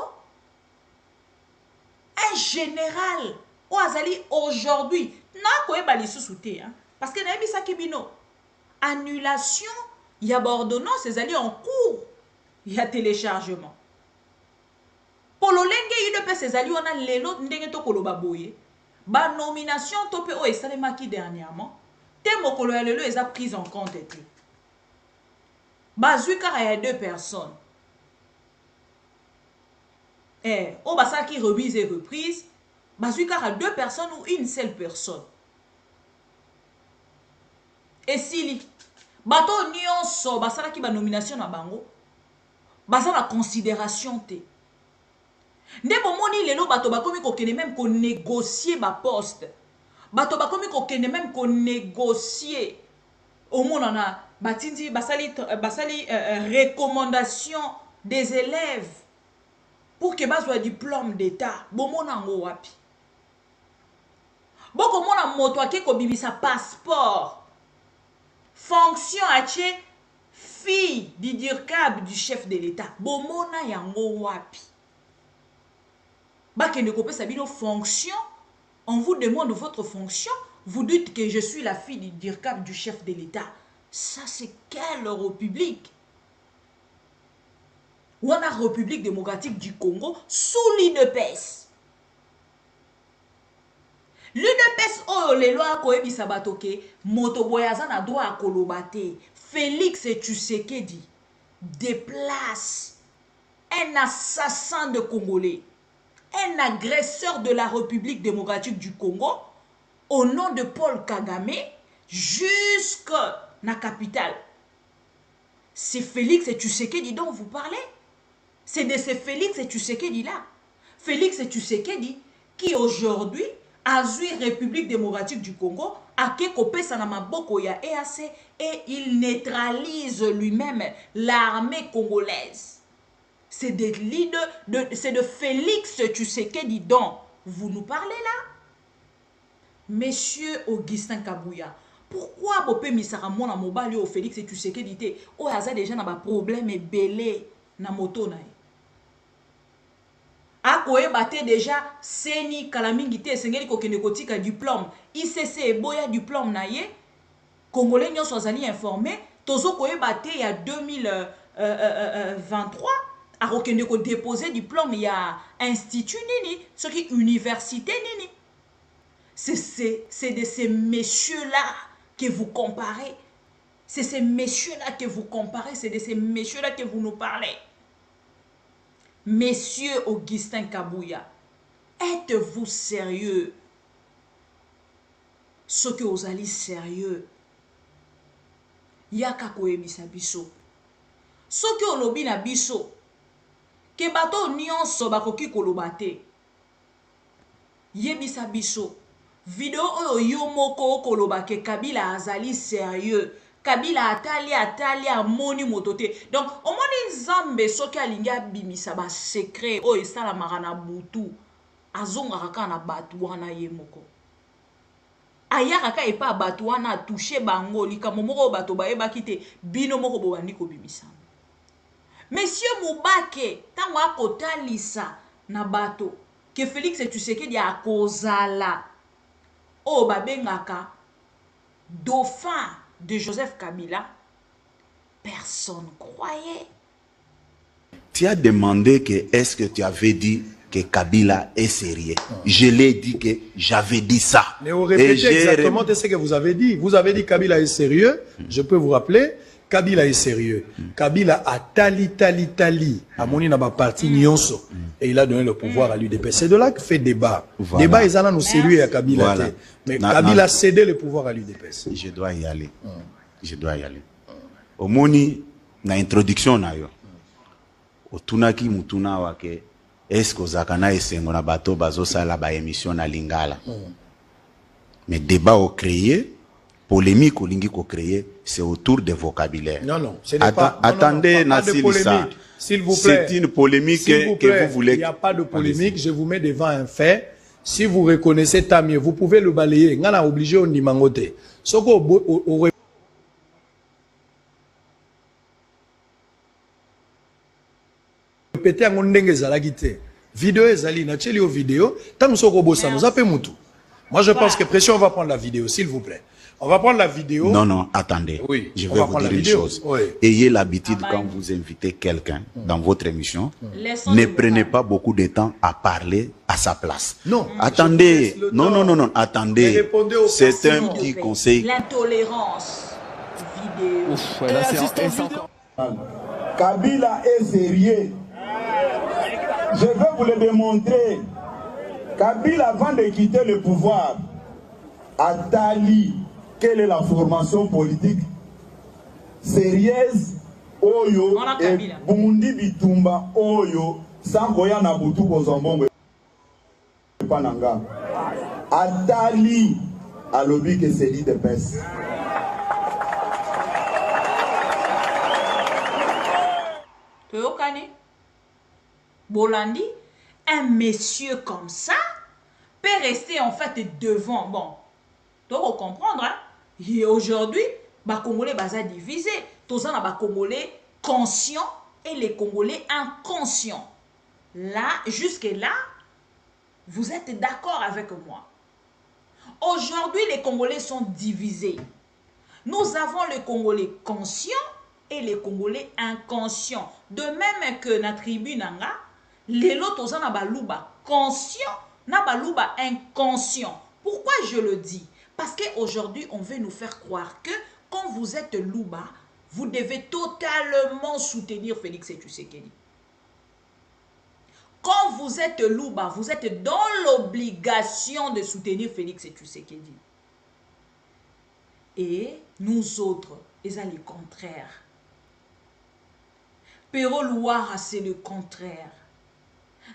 S4: Un général. Ouazali aujourd'hui. Na koe bali sous-souté. Parce que na ebisa kibino. Annulation, il y a ordonnance, c'est allé en cours. Il y a téléchargement. Pour le lenge, il ne peut ses alliés, on a les lots ndenge to koloba boye. Ba nomination topé o esale maki dernièrement. Temo kolo ya lelo eza prise en compte et ba zui car il y a deux personnes. O basa qui remise et reprise, ba zui car a deux personnes ou une seule personne. Et si bato nyonso basala ki ba nomination na bango basala considération te nde bomoni lelo bato bakomi kokene même ko négocier ba poste bato bakomi kokende même ko négocier au monde on a batindi basali recommandation des élèves pour que bazwa diplôme d'état bomona ngo wapi boko mona moto ake ko bibisa passeport fonction ache fille du DIRCAB du chef de l'état bomona yango wapi bakende kopesa bino fonction. On vous demande votre fonction, vous dites que je suis la fille du DIRCAB du chef de l'État. Ça, c'est quelle république? Ou on a République démocratique du Congo sous l'UDPS. L'UDPS, oh, les lois koebi sabatoke, motoboyazan a droit à kolobate. Félix Tshisekedi déplace un assassin de Congolais. Un agresseur de la République démocratique du Congo au nom de Paul Kagame jusqu'à la capitale. C'est Félix Tshisekedi dont vous parlez. C'est de ce Félix Tshisekedi là. Félix Tshisekedi qui aujourd'hui a joué République démocratique du Congo a Kekopé Sanamaboko ya EAC et il neutralise lui-même l'armée congolaise. C'est de Félix Tshisekedi dont vous nous parlez là. Monsieur Augustin Kabouya, pourquoi vous pouvez misara mona mobali au Félix Tshisekedi te o aza déjà na ba problème et belé na moto na. Akoye bate déjà seni kalamingi te sengeli kokende kotika diplôme ICC boya diplôme na ye Congolais nyonso azali informé tozo koye bate ya 2023 a okende ko déposer diplôme il y a institut nini ce qui université nini. C'est de ces messieurs là que vous comparez. C'est ces messieurs là que vous comparez, c'est de ces messieurs là que vous nous parlez. Monsieur Augustin Kabouya, êtes-vous sérieux? Ce que vous allez sérieux. Yaka koebisa biso. Ce que olobi na biso. Que bato nyonso bakoki kolobate. Yebisa biso. Video oyo yo moko kolobake Kabila azali sérieux. Kabila atali amoni motote. Donc omoni nzambe soki alingi abimisa ba secret oyo esala marana butu. Azonga kaka na batu wana ye moko. Ayaka ka epa batu wana toucher bango likambo moko bato bayebaki te bino moko bobandi kobimisa. Monsieur Moubake, tango akotalisa na bato que Félix Tshisekedi akozala o babengaka dauphin de Joseph Kabila, personne croyait.
S12: Tu as demandé que est-ce que tu avais dit que Kabila est sérieux. Je l'ai dit que j'avais dit ça.
S13: Mais vous répétez exactement ce que vous avez dit. Vous avez dit Kabila est sérieux. Je peux vous rappeler. Kabila est sérieux. Kabila a tali. A moni na ba parti nyonso. Et il a donné le pouvoir à l'UDPS. C'est de là que fait débat. Voilà. Débat, ils en ont sérieux à Kabila. Voilà. Mais Kabila a cédé le pouvoir à l'UDPS.
S12: Je dois y aller. Je dois y aller. Au moni, na introduction na yo. Au tunaki mutuna wake. Est-ce que Zakana et Sengona Bato bazo sala ba émission na Lingala. Mais débat au créé. Polémique au lingi ko créé, c'est autour des vocabulaires.
S13: Non, ce n'est pas.
S12: Attendez, Nassilissa.
S13: S'il vous plaît.
S12: C'est une polémique que vous voulez.
S13: Il n'y a pas de polémique. Je vous mets devant un fait. Si vous reconnaissez, tant mieux. Vous pouvez le balayer. On a obligé on y mangote. Soko répéter en ondenge zalagite. Vidéo ezali na cheli au vidéo. Tant que soko bossa nous appelle mutu. Moi je pense que pression on va prendre la vidéo s'il vous plaît. On va prendre la vidéo.
S12: Non, attendez.
S13: Oui,
S12: je vais vous dire une chose. Oui. Ayez l'habitude quand vous invitez quelqu'un dans votre émission, ne prenez pas beaucoup de temps à parler à sa place.
S13: Non.
S12: Attendez. Non, attendez. C'est un petit conseil.
S4: L'intolérance vidéo.
S14: Ouf, là, c'est encore...
S5: Kabila est sérieux. Je vais vous le démontrer. Kabila, avant de quitter le pouvoir, a tali. Quelle est la formation politique sérieuse Oyo et Bundi Bitumba Oyo Sangoya Nabutu Bozambongo Pananga Atali à l'objet que c'est l'IDPS.
S4: Toyokani Bolandi, un monsieur comme ça peut rester en fait devant. Bon, tu vas comprendre, hein? Et aujourd'hui, les Congolais sont divisés. Tous les Congolais conscients et les Congolais inconscients. Là, jusque-là, vous êtes d'accord avec moi. Aujourd'hui, les Congolais sont divisés. Nous avons les Congolais conscients et les Congolais inconscients. De même que na tribu nanga, les lotos na baluba conscient, na baluba inconscient. Pourquoi je le dis? Parce qu'aujourd'hui, on veut nous faire croire que quand vous êtes louba, vous devez totalement soutenir Félix Tshisekedi. Quand vous êtes louba, vous êtes dans l'obligation de soutenir Félix Tshisekedi. Et nous autres, c'est le contraire. Pero Louara, c'est le contraire.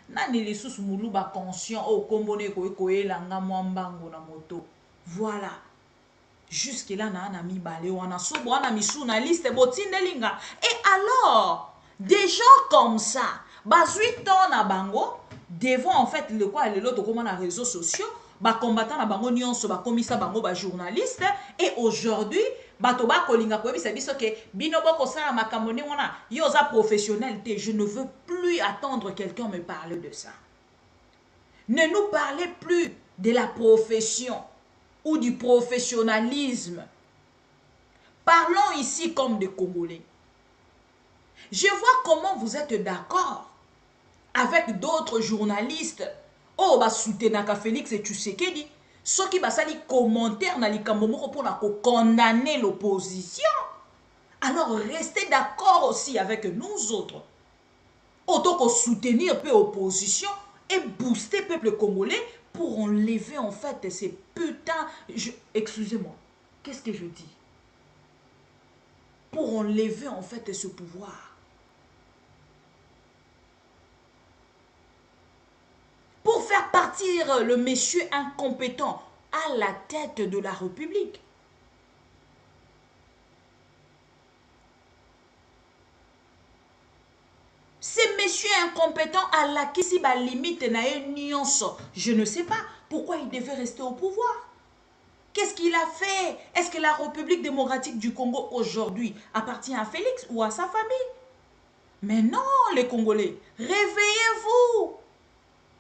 S4: Nani les sous moulouba conscient, oh, kombone koe langa mwambango na moto. Voilà. Jusque là, na ami balé, on a sobo, on a mis sous na liste botine linga. Et alors, des gens comme ça, bas 8 ans na bango, devant en fait le quoi, l'autre comment na réseaux sociaux, ba combattant na bango nyonso, ba komisa bango ba journaliste, et aujourd'hui, bato ba kolinga ko bisa biso ke binobo ko sala makamoni wana yoza professionnalité. Je ne veux plus attendre quelqu'un me parler de ça. Ne nous parlez plus de la profession ou du professionnalisme. Parlons ici comme des Congolais. Je vois comment vous êtes d'accord avec d'autres journalistes. Oh, bah soutenaka Félix Tshisekedi. Ceux qui basali commentaire na likambo pour condamner l'opposition. Alors restez d'accord aussi avec nous autres. Autant que soutenir peu opposition et booster peuple congolais pour enlever en fait ces putains... Excusez-moi, qu'est-ce que je dis? Pour enlever en fait ce pouvoir. Pour faire partir le monsieur incompétent à la tête de la République. Ces messieurs incompétents à la Kisiba limite na nyonso. Je ne sais pas pourquoi il devait rester au pouvoir. Qu'est-ce qu'il a fait? Est-ce que la République démocratique du Congo aujourd'hui appartient à Félix ou à sa famille? Mais non, les Congolais, réveillez-vous!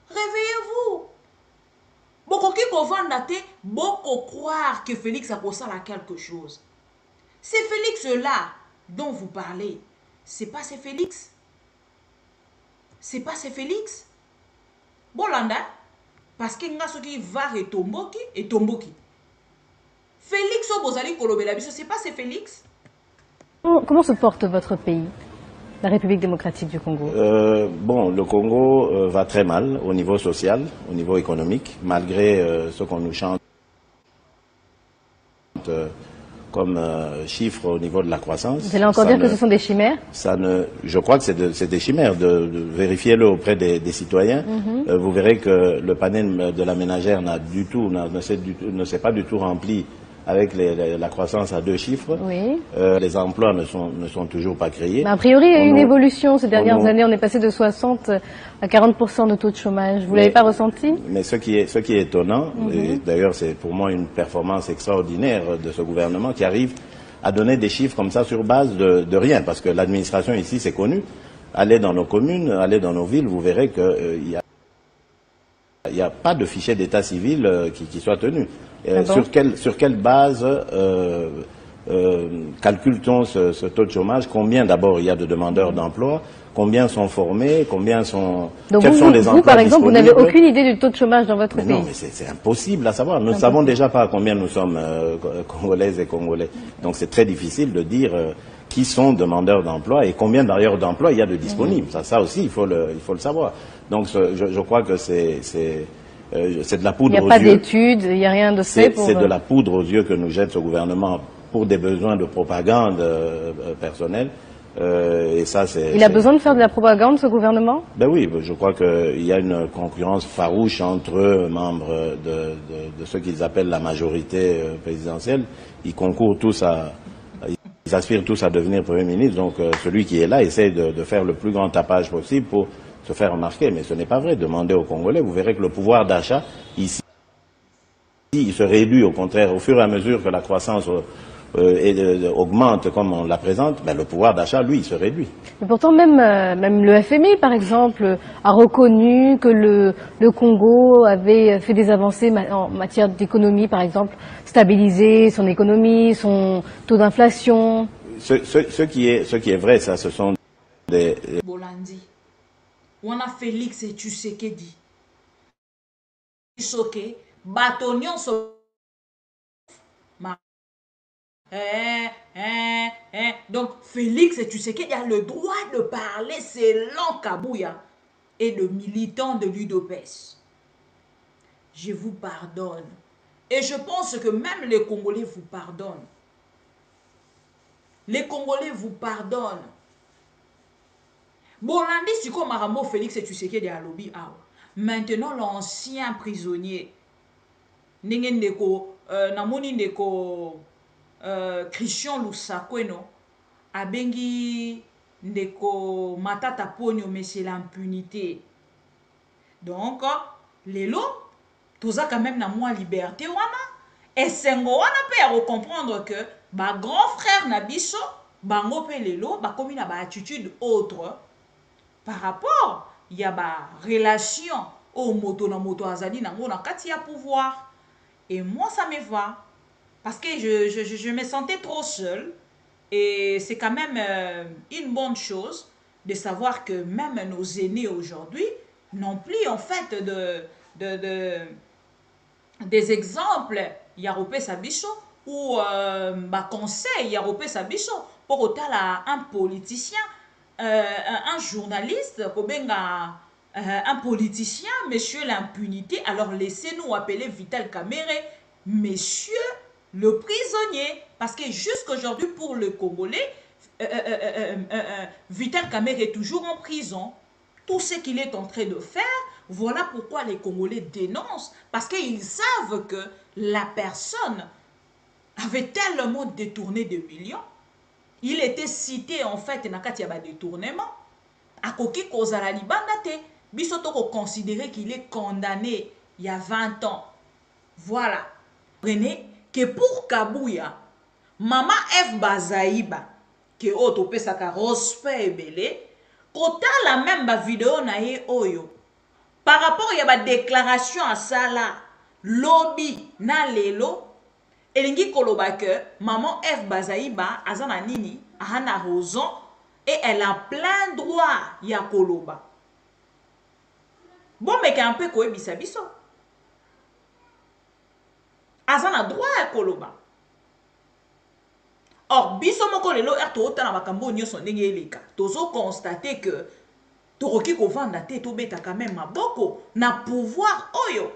S4: Réveillez-vous! Beaucoup qui vont beaucoup croire que Félix a pensé à quelque chose. C'est Félix-là dont vous parlez. C'est pas c'est Félix. C'est pas c'est Félix. Bolanda, parce qu'il y a ceux qui va et tomboki. Félix Obozali Kolobelabiso, c'est pas c'est Félix.
S14: Comment se porte votre pays, la République démocratique du Congo?
S15: Bon, le Congo va très mal au niveau social, au niveau économique, malgré ce qu'on nous chante comme chiffres au niveau de la croissance.
S14: Vous allez encore dire que ce sont des chimères?
S15: Je crois que c'est des chimères. Vérifiez-le auprès des citoyens. Vous verrez que le panel de la ménagère ne s'est pas du tout rempli avec la croissance à 2 chiffres.
S14: Oui.
S15: Les emplois ne sont toujours pas créés.
S14: Mais a priori, il y a eu une évolution ces dernières années. On est passé de 60 à 40% de taux de chômage. Vous ne l'avez pas ressenti?
S15: Mais ce qui est étonnant, et d'ailleurs c'est pour moi une performance extraordinaire de ce gouvernement qui arrive à donner des chiffres comme ça sur base de rien. Parce que l'administration ici, c'est connu. Allez dans nos communes, allez dans nos villes, vous verrez qu'il n'y a pas de fichier d'état civil qui soit tenu. Sur quelle base calcule-t-on ce taux de chômage? Combien d'abord il y a de demandeurs d'emploi? Combien sont formés? Combien sont...
S14: Donc
S15: quels sont les emplois
S14: vous, par exemple, vous n'avez
S15: disponibles?
S14: aucune idée du taux de chômage dans votre pays?
S15: Non, mais c'est impossible à savoir. Nous ne savons déjà pas à combien nous sommes Congolaises et Congolais. Donc c'est très difficile de dire qui sont demandeurs d'emploi et combien d'ailleurs d'emplois il y a de disponibles. Ça aussi, il faut le savoir. Donc je crois que c'est de la poudre aux yeux.
S14: Il n'y a pas d'études, il n'y a rien de fait pour...
S15: C'est de la poudre aux yeux que nous jette ce gouvernement pour des besoins de propagande personnelle. Et ça, c'est.
S14: Il a besoin de faire de la propagande, ce gouvernement?
S15: Ben oui, je crois qu'il y a une concurrence farouche entre membres de ce qu'ils appellent la majorité présidentielle. Ils concourent tous ils aspirent tous à devenir Premier ministre. Donc celui qui est là essaie de faire le plus grand tapage possible pour se faire remarquer. Mais ce n'est pas vrai. Demandez aux Congolais. Vous verrez que le pouvoir d'achat, ici, il se réduit au contraire. Au fur et à mesure que la croissance augmente comme on la présente, ben, le pouvoir d'achat, lui, il se réduit.
S14: Mais pourtant, même le FMI, par exemple, a reconnu que le Congo avait fait des avancées en matière d'économie, par exemple, stabiliser son économie, son taux d'inflation.
S15: Ce qui est vrai, ça, ce sont des...
S4: Bolandi, on a Félix et Tshisekedi. Choqué, bâtonnion so... Donc Félix et Tshisekedi a le droit de parler selon Kabouya et le militant de l'UDPS. Je vous pardonne. Et je pense que même les Congolais vous pardonnent. Les Congolais vous pardonnent. Bolandi Siko Maramo Félix et Tshisekedi à lobby. Maintenant l'ancien prisonnier Nengendeko Namoni Ndeko Christian Lusakweno abengi Ndeko Matata Ponyo, mais c'est l'impunité. Donc lelo toza quand même na moi liberté wana et sengo wana pe à comprendre que ba grand frère na biso bango pe lelo ba komi na ba attitude autre par rapport y a ba relation au moto na moto azali nango na kati ya pouvoir. Et moi ça me va parce que je me sentais trop seule et c'est quand même une bonne chose de savoir que même nos aînés aujourd'hui n'ont plus en fait des exemples Yaropé Sabicho ou conseil Yaropé Sabicho pour autant un politicien, un journaliste, un politicien, monsieur l'impunité. Alors laissez-nous appeler Vital Kamerhe, monsieur le prisonnier. Parce que jusqu'aujourd'hui, pour le Congolais, Vital Kamerhe est toujours en prison. Tout ce qu'il est en train de faire, voilà pourquoi les Congolais dénoncent. Parce qu'ils savent que la personne avait tellement détourné de millions. Il était cité en fait dans le détournement. À Koki Kozala Libandate, Bisotoko considérait qu'il est condamné il y a 20 ans. Voilà. Prenez que pour Kabouya, Maman F. Bazaïba, qui est autre pesaka respect belé, quand la même vidéo na ye oyo, par rapport à la déclaration à ça là, lobby na lelo, elingi koloba que Maman F. Bazaïba, azana nini, ahana raison, et elle a plein droit ya koloba. Bon, mais qu'un peu koe bisa biso. Azana droit ya koloba. Or, biso moko lelo erto otana makambo nyoso ndenge eleka. Tozo constater que toroki ko vanda te to beta quand même maboko na pouvoir oyo.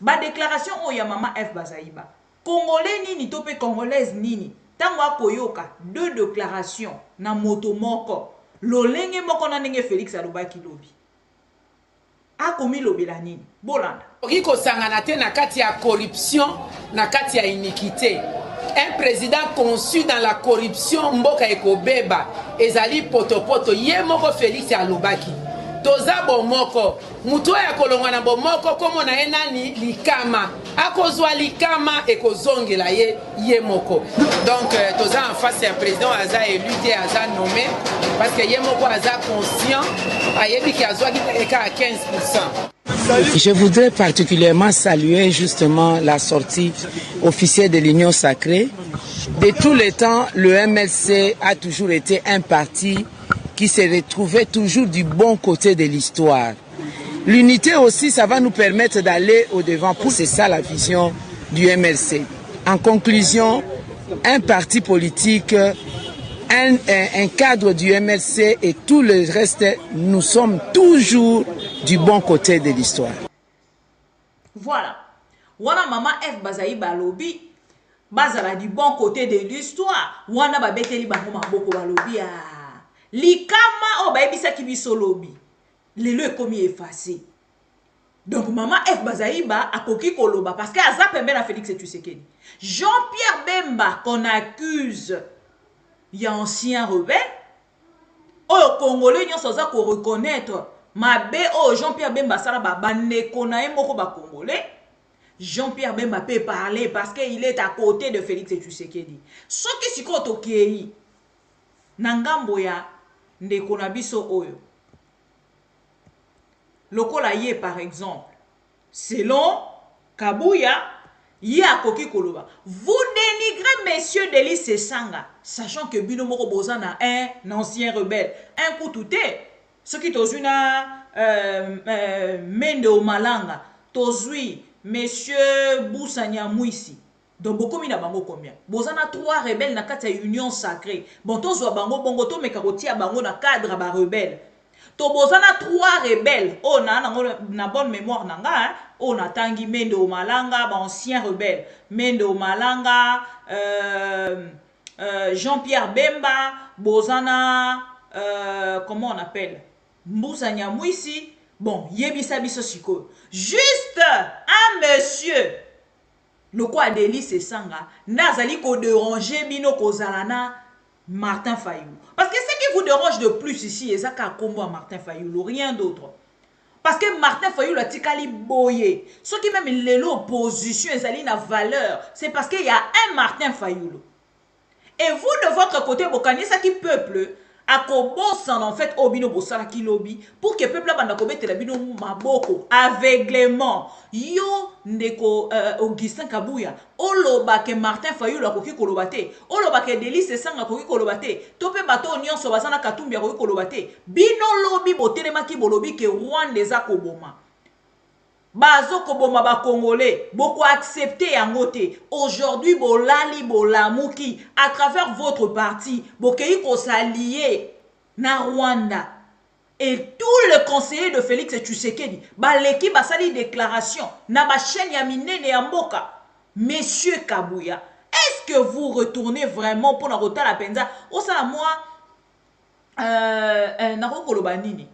S4: Ba déclaration oyo Maman F. Bazaïba. Congolais nini to pe congolaise nini. Tango akoyoka deux déclarations na moto moko. Lolenge moko na ndenge Félix alobaki lobi. Akomi lobela nini? Bolanda.
S16: Riko sangana te na kati ya corruption, na kati ya iniquité. Un président conçu dans la corruption mboka ekobeba ezali potopoto ye moko Félix alobaki. Toza bomoko muto ya kolongwa na bomoko komo na enani likama akozwa likama ekozongela ye moko. Donc toza en face ya président aza élu te aza nommé parce que ye moko aza conscient ayebi ki azwa ki eka à 15%.
S17: Je voudrais particulièrement saluer justement la sortie officielle de l'Union sacrée. De tous les temps, le MLC a toujours été un parti qui se retrouvait toujours du bon côté de l'histoire. L'unité aussi, ça va nous permettre d'aller au-devant. C'est ça la vision du MLC. En conclusion, un parti politique, un cadre du MLC et tout le reste, nous sommes toujours du bon côté de l'histoire.
S4: Voilà. Wana Maman F. Bazaïba lobi, bazala du bon côté de l'histoire wana babeteli bango maboko balobi likama o bayebisaki biso lobi lelo ekomi effacé. Donc maman F Bazaïba a koki koloba parce que aza pembe na Félix Tshisekedi. Jean-Pierre Bemba qu'on accuse y a ancien rebelle au Congolais n'y a ko reconnaître mabe o Jean-Pierre Bemba sala ba bande konae moko ba Congolais. Jean-Pierre Bemba peut parler parce qu'il est à côté de Félix Tshisekedi. Ce qui si koto kei nangambo ya ndeko na biso oyo. Lokola ye par exemple, selon Kabuya, ye a koki koloba. Vous dénigrez monsieur Delis Sesanga, sachant que Bino Moko Bozana un ancien rebelle, un coup touté. Ce qui tozuna Mende Malanga, tozui monsieur Boussania Mouissi. Donc beaucoup mina bango combien? Bozana 3 rebelles na kati ya union sacrée. Bon tozwa bango bongo to mekakoti bango na cadre ba rebelle. Tobozana 3 rebelles. Oh na bonne mémoire nanga on a tangi Mendo Malanga ba ancien rebelle. Mendo Malanga Jean-Pierre Bemba bozana comment on appelle Mboussanya Mouissi. Bon, yebisa biso siko. Juste un monsieur le quoi Delis Sesanga nazali ko déranger bino kozalana Martin Fayulu. Parce que ce qui vous dérange de plus ici, c'est ça combo à Martin Fayulu, rien d'autre. Parce que Martin Fayulu a tikali boye. Ce qui même l'opposition est allé na valeur, c'est parce qu'il y a un Martin Fayulu. Et vous de votre côté, vous connaissez ça qui peuple a kobosan en fait obino bosala ki lobby pour que peuple banda kobetela bino maboko aveuglement yo ndeko Augustin Kabuya oloba ke Martin Fayulu akoki kolobate oloba ke Delis Sesanga akoki kolobate tope bato nyonso bazana katumbi akoki kolobate bino lobby botelema ki bolobi ke Rwanda eza koboma bazo koboma ba Congolais boko accepter yangote aujourd'hui bolali bolamuki à travers votre parti bokei ko s'allier na Rwanda et tout le conseiller de Félix Tshisekedi baleki basali déclaration na ba chaîne ya minene ya mboka. Monsieur Kabuya, est-ce que vous retournez vraiment pour na rota la penza o sala moi na kokoloba nini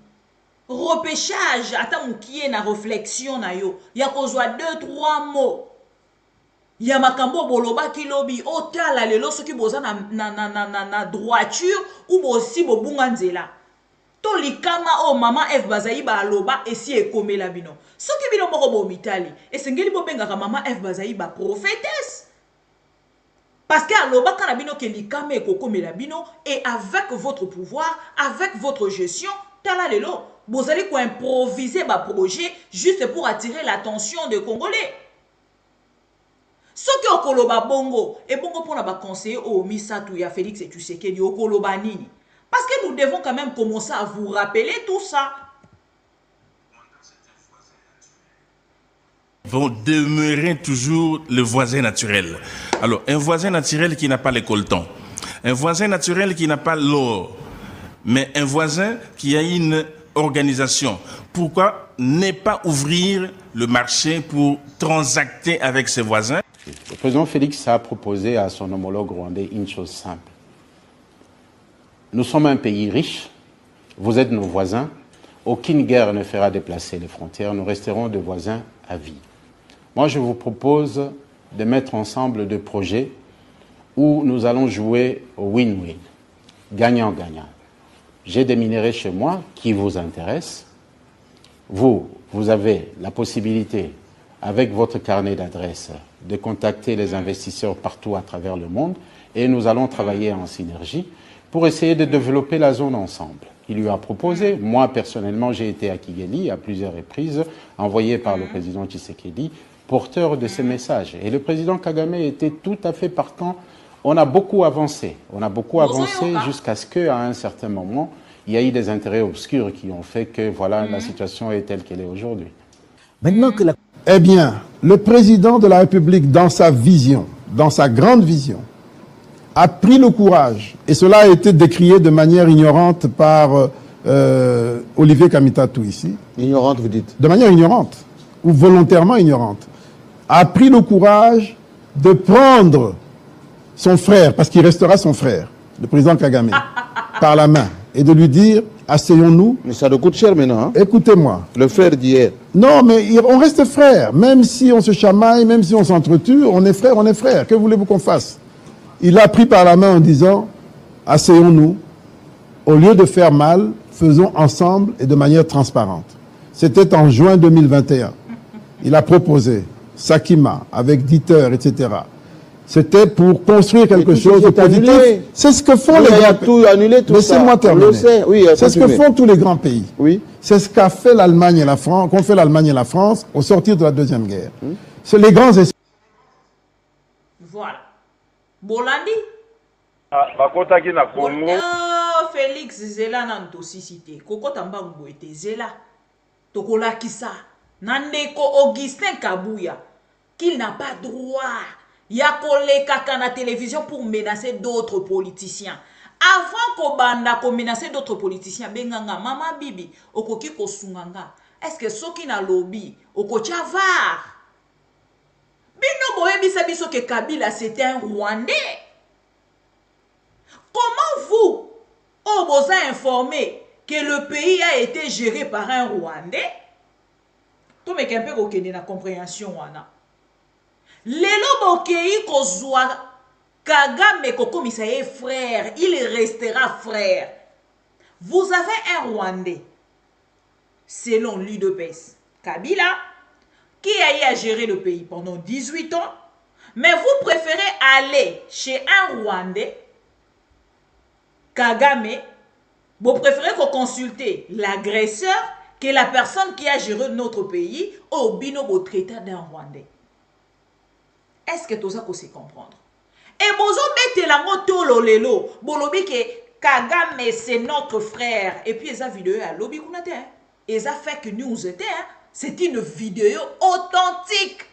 S4: repêchage ata mukie na réflexion na yo ya kozwa 2-3 mots ya makambo boloba ki lobi otala lelo soki boza na droiture ou bosi bobunga nzela to likama o mama F Bazaïba aloba esi ekomela bino soki bino moko bomitali esengeli bobengaka mama F Bazaïba prophétesse parce que aloba kana bino ke likama ekokomela bino et avec votre pouvoir avec votre gestion tala lelo vous allez improviser un projet juste pour attirer l'attention des Congolais. Ce qui est Okoloba Bongo, et Bongo pour la conseiller au Misatou ya Félix et Tshisekedi Okoloba Nini. Parce que nous devons quand même commencer à vous rappeler tout ça.
S7: Vont demeurer toujours le voisin naturel. Alors, un voisin naturel qui n'a pas les coltons, un voisin naturel qui n'a pas l'or, mais un voisin qui a une organisation. Pourquoi ne pas ouvrir le marché pour transacter avec ses voisins?
S8: Le président Félix a proposé à son homologue rwandais une chose simple. Nous sommes un pays riche, vous êtes nos voisins, aucune guerre ne fera déplacer les frontières, nous resterons des voisins à vie. Moi, je vous propose de mettre ensemble deux projets où nous allons jouer au win-win, gagnant-gagnant. J'ai des minéraux chez moi qui vous intéressent. Vous avez la possibilité, avec votre carnet d'adresses, de contacter les investisseurs partout à travers le monde et nous allons travailler en synergie pour essayer de développer la zone ensemble. Il lui a proposé, moi personnellement j'ai été à Kigali à plusieurs reprises, envoyé par le président Tshisekedi, porteur de ces messages. Et le président Kagame était tout à fait partant. On a beaucoup avancé jusqu'à ce qu'à un certain moment, il y a eu des intérêts obscurs qui ont fait que voilà, la situation est telle qu'elle est aujourd'hui.
S9: Maintenant que Eh bien, le président de la République, dans sa vision, dans sa grande vision, a pris le courage, et cela a été décrié de manière ignorante par Olivier Kamitatou ici.
S3: Ignorante, vous dites?
S9: De manière ignorante, ou volontairement ignorante, a pris le courage de prendre son frère, parce qu'il restera son frère, le président Kagame, par la main, et de lui dire, asseyons-nous.
S3: Mais ça nous coûte cher maintenant. Hein?
S9: Écoutez-moi.
S3: Le frère d'hier.
S9: Non, mais on reste frères. Même si on se chamaille, même si on s'entretue, on est frères, on est frères. Que voulez-vous qu'on fasse? Il l'a pris par la main en disant, asseyons-nous. Au lieu de faire mal, faisons ensemble et de manière transparente. C'était en juin 2021. Il a proposé Sakima avec Dieter, etc. C'était pour construire quelque chose de positif. C'est ce que font les grands pays.
S3: Tout annulé, tout ça.
S9: Laissez-moi terminer.
S3: Oui,
S9: c'est ce que font tous les grands pays.
S3: Oui.
S9: C'est ce qu'a fait l'Allemagne et la France, qu'ont fait l'Allemagne et la France au sortir de la Deuxième Guerre. C'est les grands esprits.
S4: Voilà. Bolandi.
S18: bakotaki na Congo.
S4: Félix Zela na ntosisité. Kokota mbangu ete Zela. Tokolakisa. Nandeko Augustin Kabuya. Qu'il n'a pas droit. Yakole kaka na télévision pour menacer d'autres politiciens. Avant qu'on banda ko menacer d'autres politiciens, benganga mama bibi okoki ko sunganga. Est-ce que soki na lobby okocha var? Bino boyebisa biso que Kabila c'était un Rwandais. Comment vous vous a informé que le pays a été géré par un Rwandais? Tout me kempe ko kende na compréhension wana. Lelo bokei kozwa Kagame kokomisa ye frère, il restera frère. Vous avez un Rwandais, selon l'UDPS, Kabila, qui a eu à gérer le pays pendant 18 ans, mais vous préférez aller chez un Rwandais, Kagame, vous préférez consulter l'agresseur que la personne qui a géré notre pays au binobo traité d'un Rwandais. Est-ce que tout ça peut se comprendre? Et bozo bete la moto lelo, bolobi que Kagame c'est notre frère. Et puis esa vidéo à lobi kunate, esa fake news était, c'est une vidéo authentique.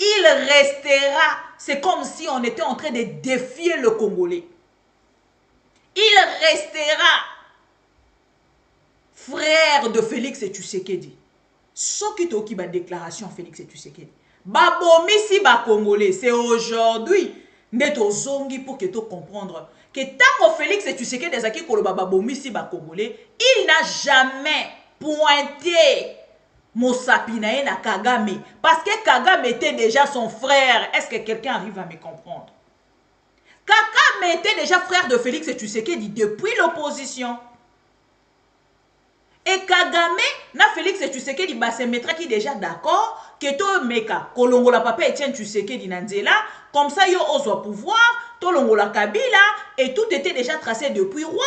S4: Il restera, c'est comme si on était en train de défier le Congolais. Il restera frère de Félix Tshisekedi. Ce qui toki ba déclaration Félix Tshisekedi. Babomisi ba Congolais, c'est aujourd'hui neto zongi pour que tu comprendre que tant que Félix Tshisekedi des aki koloba babomisi ba Congolais, il n'a jamais pointé Mosapinae na Kagame parce que Kagame était déjà son frère. Est-ce que quelqu'un arrive à me comprendre? Kagame était déjà frère de Félix Tshisekedi depuis l'opposition. Et Kagame, na Félix Tshisekedi, bah, se mettra qui déjà d'accord que to meka, kolongola papa Etienne Tshisekedi nanzela, comme ça yo oso pouvoir, to longola Kabila, et tout était déjà tracé depuis Rwanda.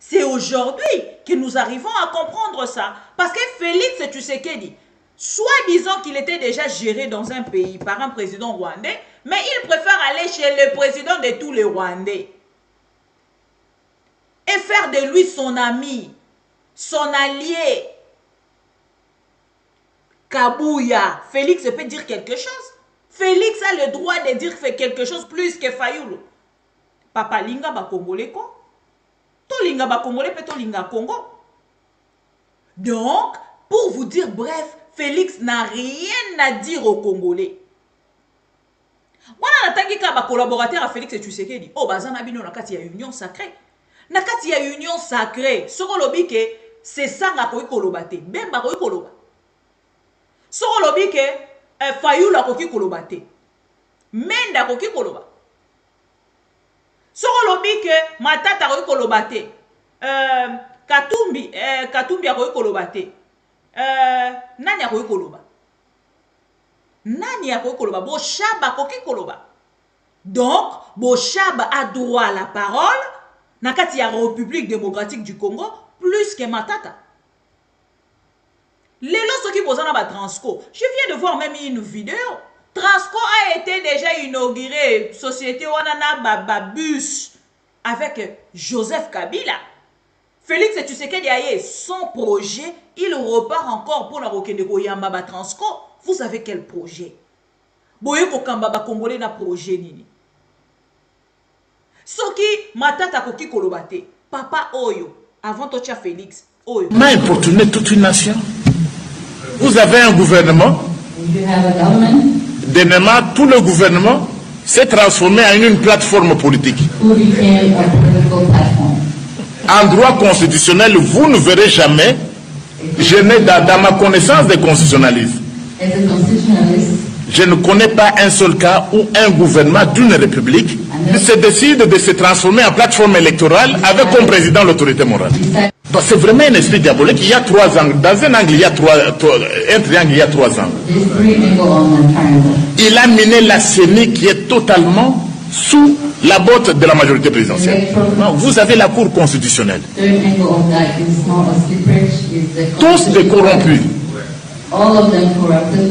S4: C'est aujourd'hui que nous arrivons à comprendre ça. Parce que Félix Tshisekedi, soi-disant qu'il était déjà géré dans un pays par un président rwandais, mais il préfère aller chez le président de tous les Rwandais. Et faire de lui son ami, son allié. Kabuya, Félix peut dire quelque chose. Félix a le droit de dire quelque chose plus que Fayoulou. Papa linga ba Congolais ko. To linga ba Congolais pe to linga Congo. Donc, pour vous dire bref, Félix n'a rien à dire aux Congolais. Wana natangi ka ba collaborateur à Félix Tshisekedi. Oh bazana bino na kati ya union sacrée. Na kati ya union sacrée, soko lobi ke c'est ça nga koki koloba te. Bemba koki koloba. Soko lobi ke Fayoulou koki koloba te. Menda koki koloba. Soko lobi ke Matata koki koloba te. Katumbi koki koloba te. Nani koki koloba. Nani koki koloba. Boshaba koki koloba. Donc, Boshaba a droit à la parole. Nakati ya République démocratique du Congo plus que Matata. Lelo soki bozana ba Transco. Je viens de voir même une vidéo. Transco a été déjà inauguré société wana bus avec Joseph Kabila. Félix Tshisekedi a son projet, il repart encore pour la rokende ko yamba ba Transco. Vous avez quel projet? Boye ko kamba ba Congolais na projet nini? Soki Matata koki kolobate, papa Oyo, avant Tocha Félix, Oyo.
S19: M'a importuné toute une nation. Vous avez un gouvernement. Dernièrement, tout le gouvernement s'est transformée en une plateforme politique. En droit constitutionnel, vous ne verrez jamais, je n'ai dans ma connaissance des constitutionnalistes, je ne connais pas un seul cas où un gouvernement d'une république se décide de se transformer en plateforme électorale avec comme président l'autorité morale. C'est vraiment un esprit diabolique. Il y a 3 angles. Dans un angle, il y a un triangle, il y a 3 angles. Il a mené la CENI qui est totalement sous la botte de la majorité présidentielle. Non, vous avez la Cour constitutionnelle. Tous des corrompus.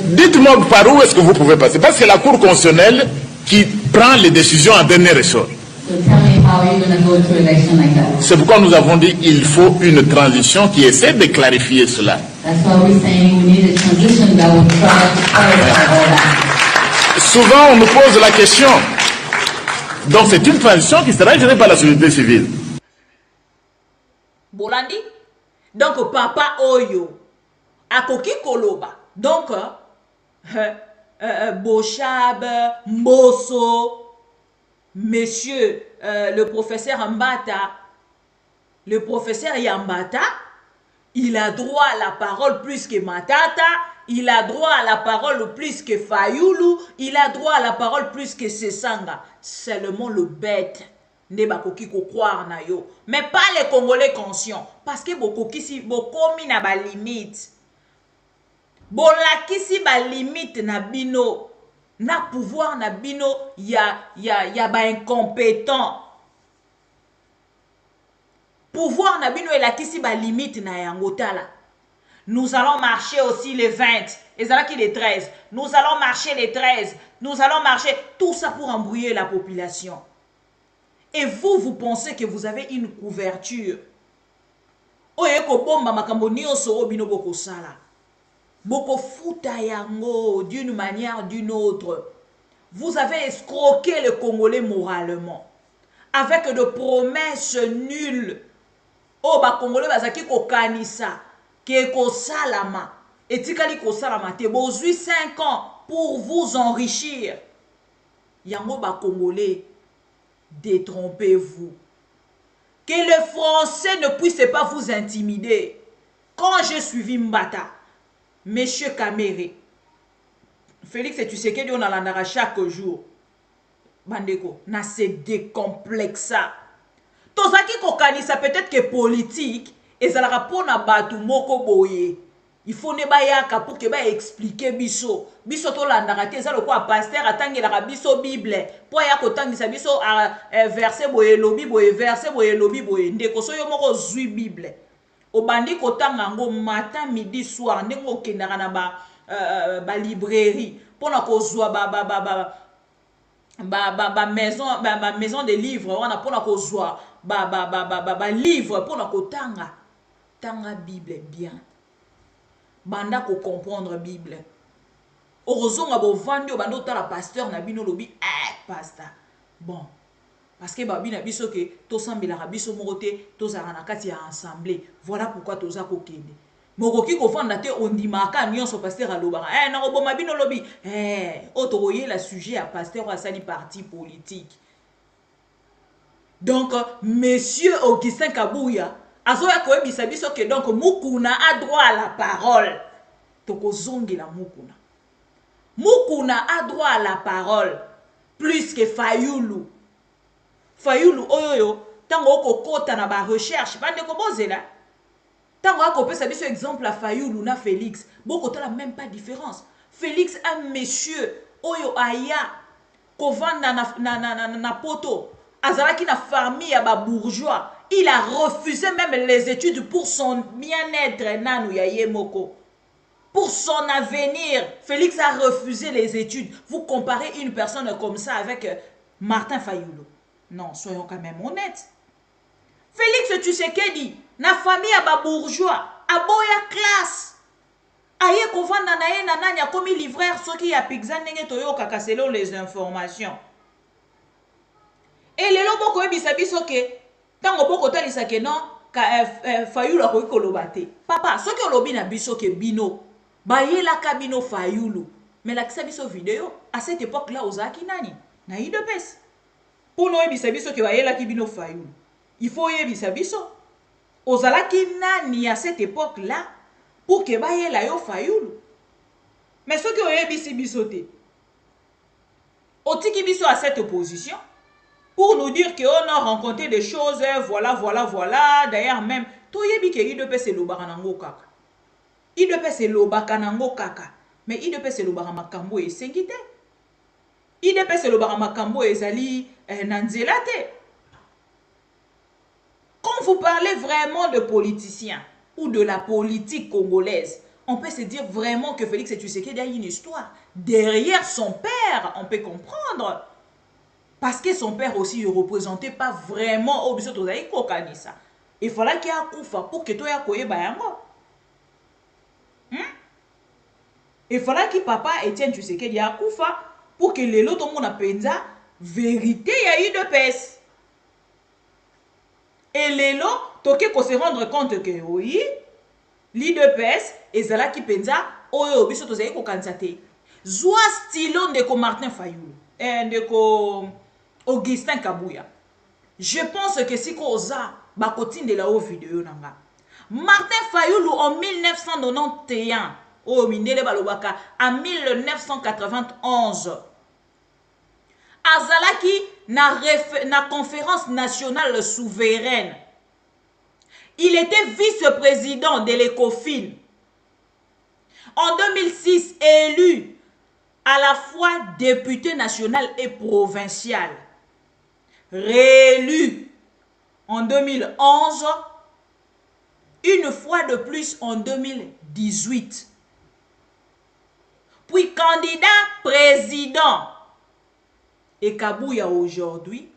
S19: Dites-moi par où est-ce que vous pouvez passer. Parce que la Cour constitutionnelle qui prend les décisions en dernier ressort. C'est pourquoi nous avons dit qu'il faut une transition qui essaie de clarifier cela. Souvent, on nous pose la question. Donc, c'est une transition qui sera gérée par la société civile.
S4: Bolandi. Donc, papa Oyo. Akoki Koloba. Donc, Bochab, Mbosso, monsieur le professeur Mbata, le professeur Yambata, il a droit à la parole plus que Matata, il a droit à la parole plus que Fayoulou, il a droit à la parole plus que Sesanga. Seulement le bête ne bakoki ko croire na yo. Mais pas les Congolais conscients. Parce que bokoki si bokomi na ba limite. Bolakisi ba limite na bino. Na pouvoir na bino ya ba incompétent. Pouvoir na bino elakisi ba limite na yangotala. Nous allons marcher aussi les 20. Et ça qui les 13. Nous allons marcher les 13. Nous allons marcher. Tout ça pour embrouiller la population. Et vous, vous pensez que vous avez une couverture. Oyeko bomba makambo nyonso obino boko sala. Boko futa yango d'une manière ou d'une autre. Vous avez escroqué le Congolais moralement. Avec de promesses nulles. Oh, ba Congolais bazaki ko kanisa. Ke ko salama. Etikali ko salama. Te bozui 5 ans pour vous enrichir. Yango ba Congolais. Détrompez-vous. Que le français ne puisse pas vous intimider. Quand j'ai suivi Mbata, Monsieur Kamere, Félix et tu sais que on a l'andara chaque jour. Bandeko, na se décomplexa. Tozaki kokanisa peut-être que politique, et ça la rapona batu moko boye. Il faut ne bayaka pour que ba expliquer biso. Biso to landaka te za lokwa pasteur atangela biso Bible. Po ya kotangisa biso verset boye lobi boye verset boye lobi boye ndeko so yo moko zui Bible. Obandi kotanga ngo matin midi soir ndeko kendaka na ba librairie pona ko zwa ba maison de livres wana pona ko zwa ba livre pona kotanga tanga Bible bien. Banda ko comprendre Bible. Orozonga bo vandi o bando tala pasteur na bino lobi pasteur. Bon. Parce que babi na biso ke to sambela biso morote to zara na kati ya assemblée. Voilà pourquoi to za ko kende. Mokoki ko fanda te ondimaka nyonso pasteur alobaka. Na ko boma bino lobi. O to voyez la sujet à pasteur à sali parti politique. Donc monsieur Augustin Kabouya azoya koyebisa biso ke donc Mukuna a droit à la parole. Toko zongi la Mukuna. Mukuna a droit à la parole plus que Fayoulou. Fayoulou oyoyo tango oko kota na ba recherche bande ko bozela. Tango ako pesa biso exemple à Fayoulou na Félix, boko tala même pas différence. Félix un monsieur oyo aya kovanda na poto. Azalaki na famille ya ba bourgeois. Il a refusé même les études pour son bien-être, Nanou Yayemoko. Pour son avenir, Félix a refusé les études. Vous comparez une personne comme ça avec Martin Fayoulou. Non, soyons quand même honnêtes. Félix, tu sais qu'elle dit, na famille à ba bourgeois, à boya classe. Aye kovanda na ye nananya comme livreur, ce qui a pixan nenge toyo kaka selon les informations. Et les lobos ko bisabiso ke tango boko talisa ke non Fayoulou akoki koloba te. Papa, soki olobi na biso ke bino bayela ka bino Fayoulou. Mais la kisa biso vidéo à cette époque là ozaki nani? na UDPS. Pour nous yebisa biso ke bayelaki bino Fayulu. Il faut yebisa biso. Ozalaki nani à cette époque-là pour que bayela yo Fayulu. Mais ceux qui ont yebisi biso te. Otiki biso à cette opposition pour nous dire qu'on a rencontré des choses, voilà. D'ailleurs même, to yebi ke UDPS elobaka nango kaka. UDPS elobaka nango kaka. Mais UDPS elobaka makambo esengi te. UDPS elobaka makambo ezali nanzela te. Quand vous parlez vraiment de politiciens ou de la politique congolaise, on peut se dire vraiment que Félix Tshisekedi a une histoire. Derrière son père, on peut comprendre. Parce que son père aussi ne représentait pas vraiment au biso tozaï kokanisa. Il fallait qu'il y ait un koufa pour que toi yakoye bayango. Il fallait que papa Etienne Tshisekedi a koufa pour que les lots monde penza vérité ya UDPS. Et les lots toke ko se rendre compte que oui, l'UDPS ezala ki penza oyo biso tozaï kokanisa te. Zwa stylo ndeko Martin Fayulu. Ndeko Augustin Kabouya. Je pense que si koza bakotine de la haute vidéo nanga. Martin Fayulu en 1991 au Mindele Balobaka en 1991 azalaki na conférence nationale souveraine. Il était vice-président de l'ECOFIN. En 2006 élu à la fois député national et provincial. Réélu en 2011, une fois de plus en 2018. Puis candidat président. Et Kabouya aujourd'hui,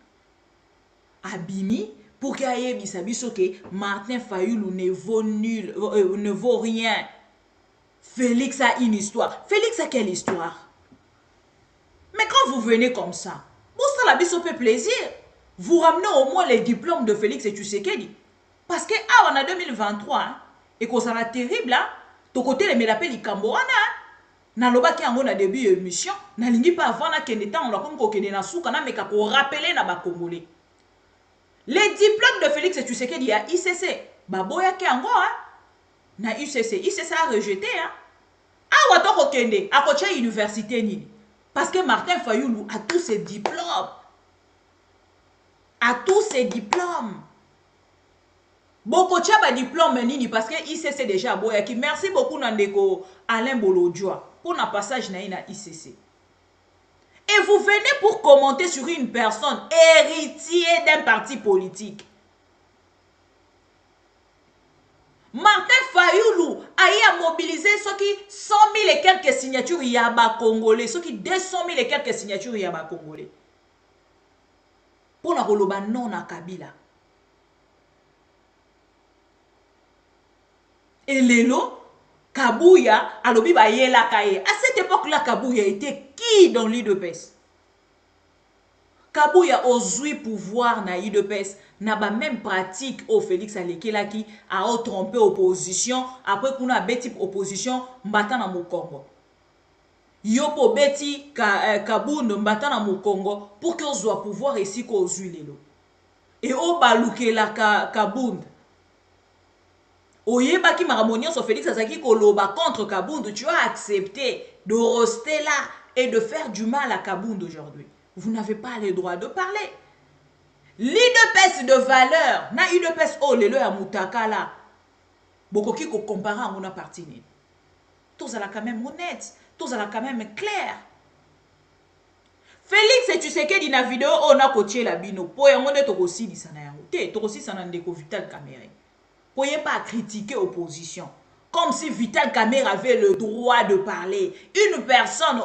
S4: Abimi, pour qu'il y ait que Martin Fayulu ne vaut rien. Félix a une histoire. Félix a quelle histoire? Mais quand vous venez comme ça, vous ça fait plaisir. Vous ramenez au moins les diplômes de Félix et Tshisekedi. Parce que on a 2023 et qu'on ça terrible là, ton côté les mélapé li Kamboana. Na loba ki ango na début émission, na lingi pas avant na keneta on la comme ko kene na souka na meka ko rappeler na ba congolais. Les diplômes de Félix et Tshisekedi à ICC, baboya ki ango na ICC a rejeté Ah wato ko kende a ko cha université nini. Parce que Martin Fayulu a tous ses diplômes. A tous ses diplômes. Boko tchaba diplôme nini parce que ICC déjà boya ki merci beaucoup Nandeko Alain Bolodjoa pour un passage na ICC. Et vous venez pour commenter sur une personne héritier d'un parti politique. Martin Fayulu a mobilisé ceux qui 100 000 et quelques signatures yaba congolais, ceux qui 200 000 et quelques signatures yaba congolais. Pour la koloba non à Kabila. Et Lelo, Kabouya, alobi ba yela kaye. À cette époque-là, Kabouya était qui dans l'UDPS? Kabouya osui pouvoir na UDPS, n'a pas même pratique au Félix Alekelaki a trompé opposition après qu'on a bêti opposition mbata na Mukongo. Yopo beti Kabund mbata na Mukongo pour qu'on soit pouvoir ici qu'on osui lelo. Et au balouke la Kabund. Oyeba ki maramonion sur Félix Azaki koloba contre Kabund, tu as accepté de rester là et de faire du mal à Kabund aujourd'hui. Vous n'avez pas le droit de parler. L'UDPS de valeur, na UDPS oh lelo ya mutaka là. Bokoki ko comparer à mon parti ni. Tous à la quand même honnête, tous à la quand même clair. Félix et Tshisekedi na vidéo on a coaché la bino. Po yango ne toko si disana yango. Te toko si sana ndeko Vital Kamerhe. Pouvez pas critiquer l'opposition. Comme si Vital Kamerhe avait le droit de parler. Une personne,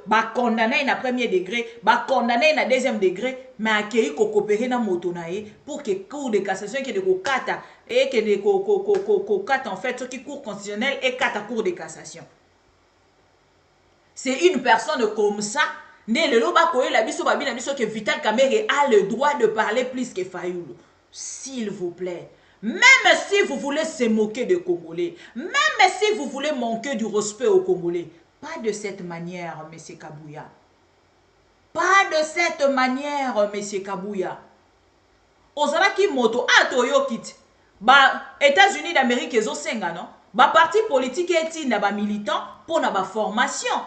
S4: bah condamné na premier degré, bah condamné na deuxième degré, mais accueilli ko coopérer na motonaye pour que cour de cassation qui de ko kata et que de ko kata en fait ce qui cour constitutionnel et kata cour de cassation. C'est une personne comme ça. Ne le loba ko la biso babina biso que Vital Kamerhe a le droit de parler plus que Fayulu. S'il vous plaît. Même si vous voulez se moquer des Congolais, même si vous voulez manquer du respect aux Congolais, pas de cette manière, M. Kabouya. Pas de cette manière, monsieur Kabouya. Ozalaki moto atoyo kit. Ba États-Unis d'Amérique ezo senga non? Ba parti politique etinda ba militant pour na ba formation.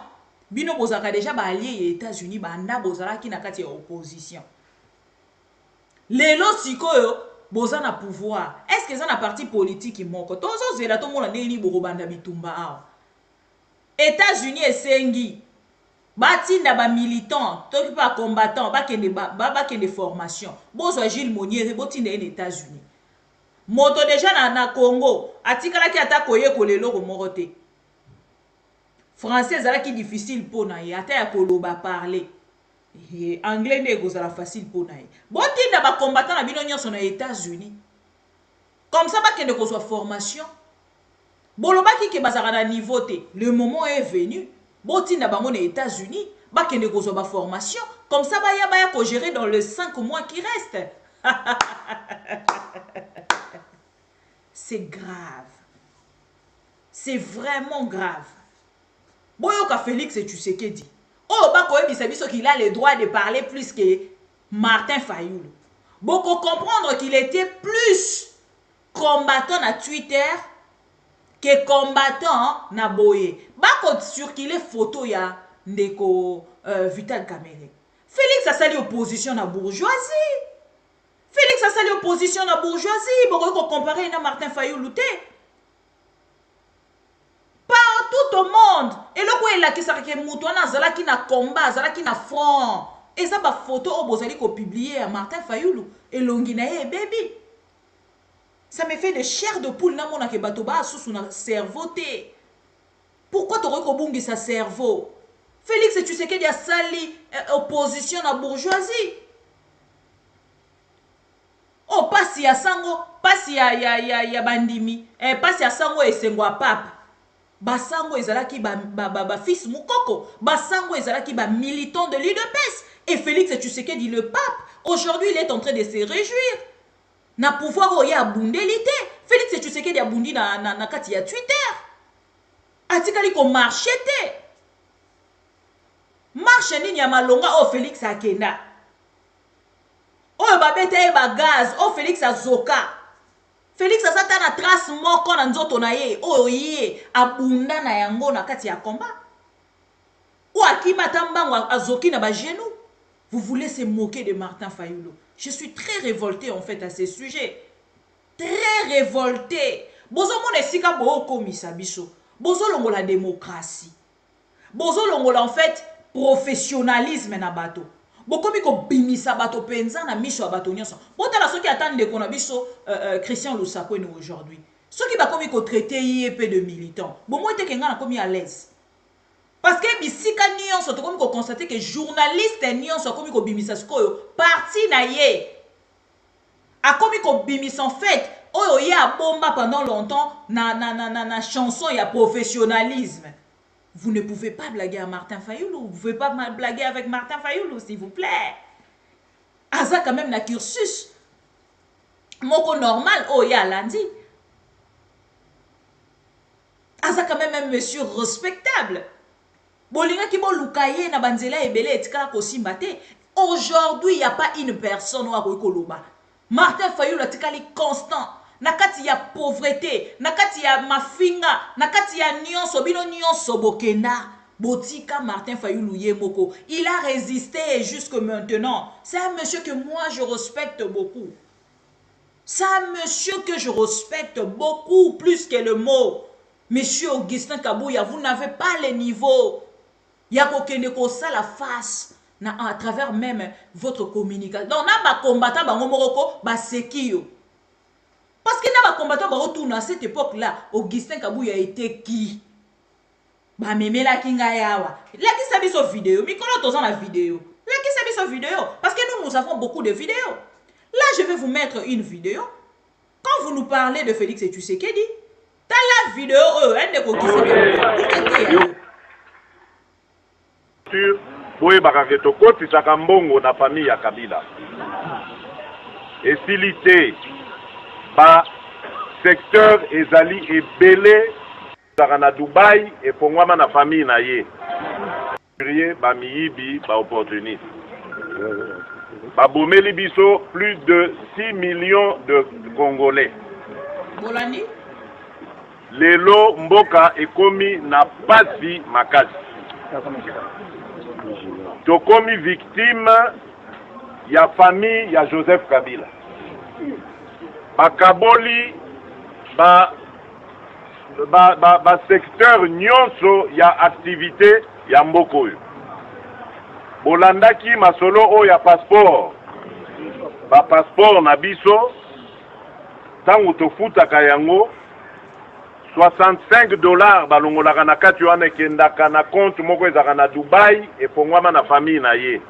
S4: Bino bozaka déjà ba allié États-Unis ba nda bozalaki na kati ya opposition. Lelo sikoyo boza na pouvoir. Est-ce que ça na parti politique moko? Tozo zela to mona neni borobanda bitumba awa. États-Unis esengi batinda ba militant, toki pa combattant, ba kende formation. Bozwa Gilles Moniere botinda en États-Unis. Moto déjà na Congo, atikala ki atako ye kolelo ko morote. Français zala ki difficile pour na ye, ata ya koloba parler. Anglais ne gozala facile pour na ye. Botinda ba combattant na bino nyonso na États-Unis. Comme ça ba kende ko soit formation. Boloba ki ke bazara na niveau te. Le moment est venu. Botinda bango na États-Unis, ba kende ko soit ba formation. Comme ça ba ya ko gérer dans les 5 mois qui restent. C'est grave. C'est vraiment grave. Boyoka Félix et Tshisekedi. Oh, Bakoye Bisabiso qu'il a le droit de parler plus que Martin Fayoulou. Beaucoup comprendre qu'il était plus combattant na Twitter que combattant na Boye. Bako circuler photo ya ndeko Vital Kamerhe. Félix a sali opposition na bourgeoisie. Félix a sali opposition na bourgeoisie. Boko comparer na Martin Fayoulou te. Pas tout au monde. Et le quoi il a qui s'arrête moutona zalaki na combat, zalaki na front. Et ça ba photo au bozali ko publier à Martin Fayoulou et longina e baby. Ça me fait de chair de poule na mona ke bato ba sous na cerveau te. Pourquoi tu ko bungi sa cerveau? Félix et tu sais qu'il y a sali opposition à bourgeoisie. Oh pasi ya sango, pasi ya bandimi, pasi ya sango esengo pape. Basango ezalaki ba fils Moukoko, Basango ezalaki ba militant de l'UDPS. Et Félix Tshisekedi le pape, aujourd'hui il est en train de se réjouir. Na pouvoir oya abundelité. Félix Tshisekedi abundi na kati ya Twitter. Atikali ko marchete. Marche nini ya malonga oh Félix akenda. Oh babete ba gaz, oh Félix azoka. Félix azata na trace moko na nzoto na ye oyo ye abunda na yango na kati ya combat. Ou akima tambango azoki na ba genou. Vous voulez se moquer de Martin Fayoulou. Je suis très révolté en fait à ce sujet. Très révolté. Bozo mon esika bo komisa biso. Bozo longo la démocratie. Bozo longo la en fait professionnalisme na bato. Bokomi ko bimisa bato penza na miso bato nyonso. Botala soki atande ko na biso Christian Lusakweni aujourd'hui. Soki bakomi ko traiter IEP de militant. Bon moi te kenga na komi à l'aise. Parce que bisika nyonso to komi ko constater que journaliste nyonso komi ko bimisa skoyo parti na ye. A komi ko bimisa en fait oyo ya bomba pendant longtemps na chanson ya professionnalisme. Vous ne pouvez pas blaguer à Martin Fayoulou. Vous ne pouvez pas blaguer avec Martin Fayoulou, s'il vous plaît. Aza quand même na cursus. Moko normal, oh ya lundi. Aza quand même un monsieur respectable. Bolinga ki bo lukaye na banzela ebele etikala kosimbate. Aujourd'hui, il n'y a pas une personne ou a koloba. Martin Fayoulou atikali constant. Nakati ya pauvreté, nakati ya mafinga, nakati ya nyonso, bino nyonso bokenda. Botika Martin Fayoulou Yemoko. Il a résisté jusque maintenant. C'est un monsieur que moi je respecte beaucoup. C'est un monsieur que je respecte beaucoup plus que le mot. Monsieur Augustin Kabouya, vous n'avez pas le niveau. Yako keneko ça la face. À travers même votre communication. Donc, na ba combattant ba ngomoroko ba sekiyo. Parce que na ba combattant ba retourne à cette époque-là, Augustin Kabouya était qui? Ba memela kinga yawa. Là qui sabi sur vidéo, mi kono tozan la vidéo. Là qui sabi sur vidéo parce que nous avons beaucoup de vidéos. Là, je vais vous mettre une vidéo. Quand vous nous parlez de Félix et Tshisekedi, dans la vidéo, elle ne peut
S18: boye bakaketo kotisaka mbongo na famille ya Kabila esili te ba secteur ezali ebele saka na Dubai efongwama na famille na ye Bamiyibi, ba opportuniste. Babomeli biso plus de 6 millions de Congolais.
S4: Bolandi?
S18: Lelo mboka ekomi na pasi makasi. Tokomi victime ya famille ya Joseph Kabila. Bakaboli ba secteur nyonso ya activité ya mboko oyo. Bolandaki masolo o ya passeport. Ba passeport na biso tango tofutaka yango $65 balongolaka na kati wana ekendaka na compte moko ezaka na Dubai epongwama na famille na ye.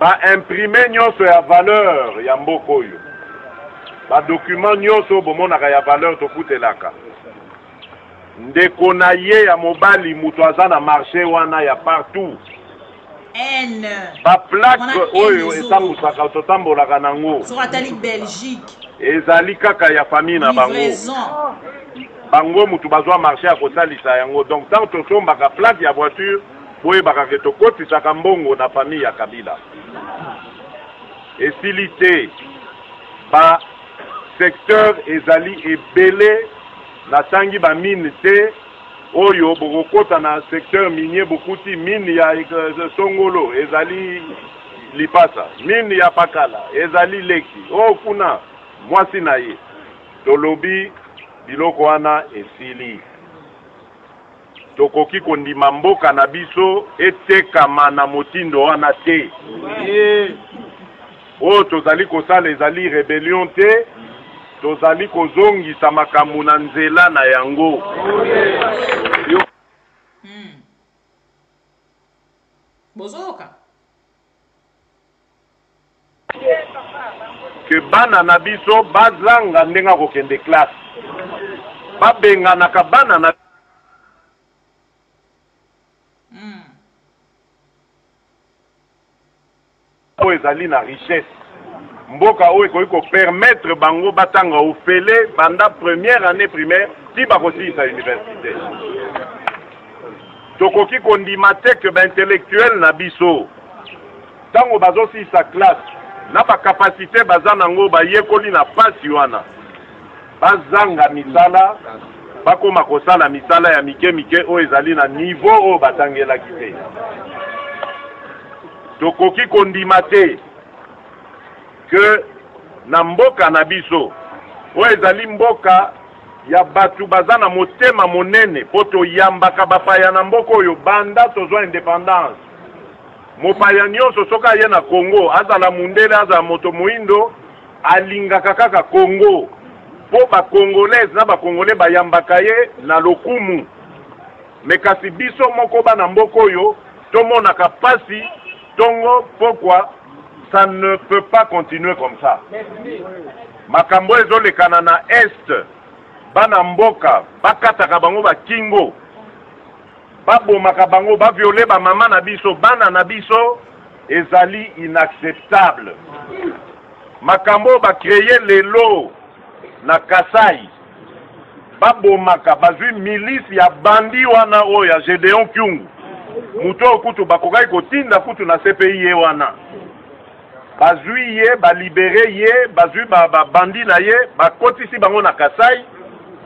S18: Ba imprimer nyonso ya valeur ya mboko oyo. Ba document nyonso bomonaka ya valeur tofutelaka. Ndeko na ye ya mobali mutu aza na marché wana ya partout. Ba plaque oyo etambusaka totambolaka nango.
S4: Soratali Belgique.
S18: Ezali kaka ya famille na bango. Bango mutu bazwa marché ya kosalisa yango. Donc tant tosombaka plaque ya voiture boyebaka ke tokotisaka mbongo na famille ya Kabila. Esilité ba secteur ezali ebele na tangi ba mine te oyo bokota na secteur minier bokuti mine ya Songolo ezali Lipasa, mine ya Pakala ezali Leki o kuna mwasi na ye tolobi biloko wana esili tokoki kondima mboka na biso etekama na motindo wana te o tozali kosala ezali rebellion te tozali kozongisa makambo na nzela na yango.
S4: Bozoka.
S18: Ke bana na biso bazanga ndenga kokende classe. Babenganaka bana na o ezali na richesse. Mboka oyo ekoki kopermettre bango batanga ofele banda première année primaire ti bakosilisa université. Tokoki kondima te ke baintellectuel na biso tango bazosilisa classe na bakapasité baza nango bayekoli na pasi wana bazanga misala bakoma kosala misala ya mike mike oyo ezali na niveau oyo batangelaki te. Tokoki kondima te que na mboka na biso oyo ezali mboka ya batu baza na motema monene po toyambaka bapaya na mboka oyo banda tozwa indépendance. Mopaya nyonso soka ye na Congo azala mundele azala moto moindo alingaka kaka Congo po bakongolaise na bakongolais bayambaka ye na lokumu. Me kasi biso moko bana mboka oyo tomonaka pasi tongo pourquoi ça ne peut pas continuer comme ça. Makambo ezolekana na est bana mboka bakataka bango bakingo babomaka bango baviole ba mama na biso bana na biso ezali inacceptable. Makambo ba créer lelo na Kasai babomaka bazwi milice ya bandi wana oyo ya Gédéon Kyungu muto kutu bakokai kotinda kutu na CPI ye wana bazwi ye balibere ye bazwi bandi na ye bakotisi bango na Kasai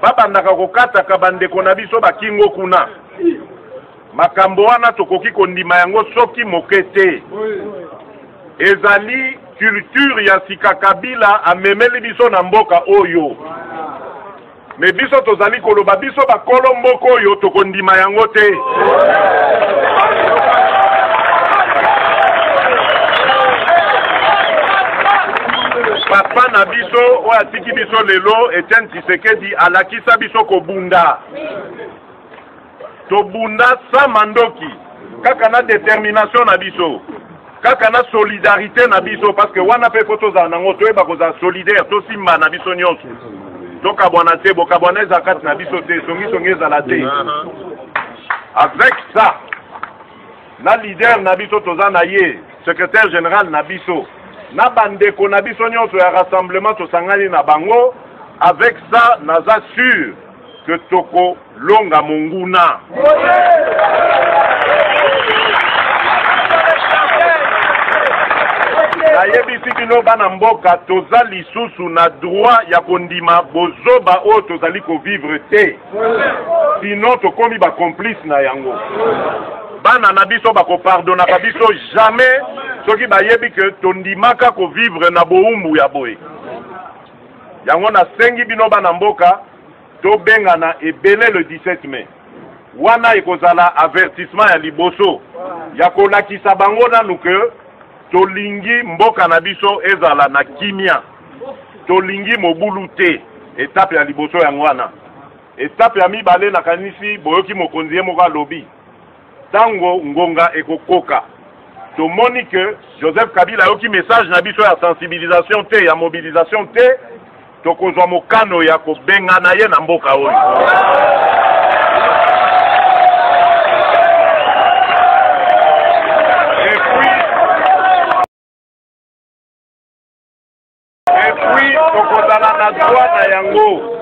S18: babandaka kokataka bandeko na biso bakingo kuna. Makambo wana tokoki kondima yango soki moke te. Ezali culture ya sika Kabila amemeli biso na mboka oyo. Me biso tozali koloba biso bakolo mboka oyo tokondima yango te. Papa na biso oyo atiki biso lelo Etienne Tshisekedi alakisa biso kobunda. Tobunda sa mandoki kaka na détermination na biso kaka na solidarité na biso parce que wana pe photo za nango toyeba koza solidaire to simba na biso nyonso toka bwana te boka bwana zakati na biso te songi za la te. Avec ça na leader na biso toza na ye secrétaire général na biso na bandeko na biso nyonso ya rassemblement tosangani na bango. Avec ça naza sûr que toko longa monguna. Nayebisi bino bana mboka toza lisusu na droit ya kondima bozoba o tozali ko vivre te. Sinon tokomi ba complice na yango. Bana na biso ba ko pardonnaka biso jamais soki bayebi que tondimaka ko vivre na boumbu ya boye. Yango na sengi bino bana mboka to benga na ebele le 17 mai. Wana ekozala avertissement ya liboso ya kolakisa bango nanu ke tolingi mboka na biso ezala na kimia. Tolingi mobulu te. Etape ya liboso yango wana. Etape ya mibale na kanisi boyoki mokonzi ye moko alobi. Tango ngonga ekokoka. Tomoni que Joseph Kabila yoki message na biso ya sensibilisation te, ya mobilisation te. Tokozwa mokano ya kobenga na ye na mboka oyo. Et puis tokozala na droit na yango.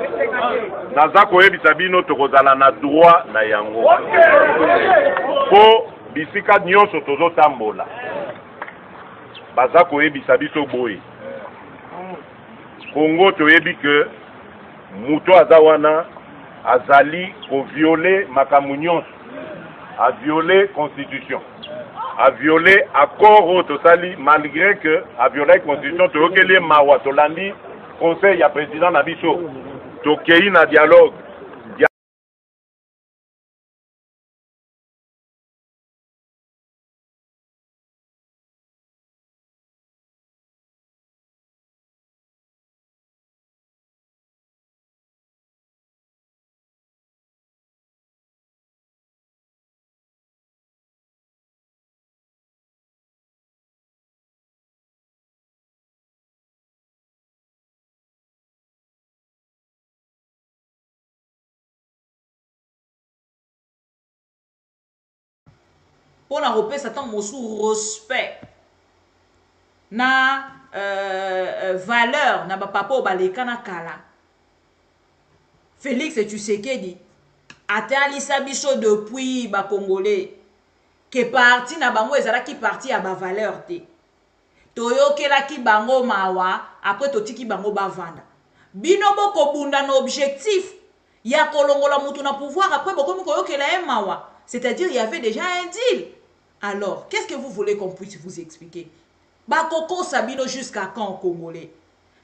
S18: Naza koyebisa bino tokozala na droit na yango. Po bisika nyonso tozotambola. Baza koyebisa biso boye. Congo toyebi que muto azawana azali ko violer makambo nyonso, a violer constitution, a violer accord tosali malgré que a violer constitution toyokeli mawa tolandi conseil ya président na biso tokei na dialogue.
S4: Pour la repère, ça tombe sous respect. Na valeur, na papa au balekana kala. Félix Tshisekedi atali sabiso depuis ba Congolais. Que parti na bango ezala ki parti à ba valeur te. Toyokela ki bango mawa, après totiki bango ba vanda. Bino boko bunda na objectif. Ya kolongola mutu na pouvoir, après boko koyokela mawa. C'est-à-dire il y avait déjà un deal. Alors, qu'est-ce que vous voulez qu'on puisse vous expliquer? Bakoko Sabino jusqu'à quand Congolais?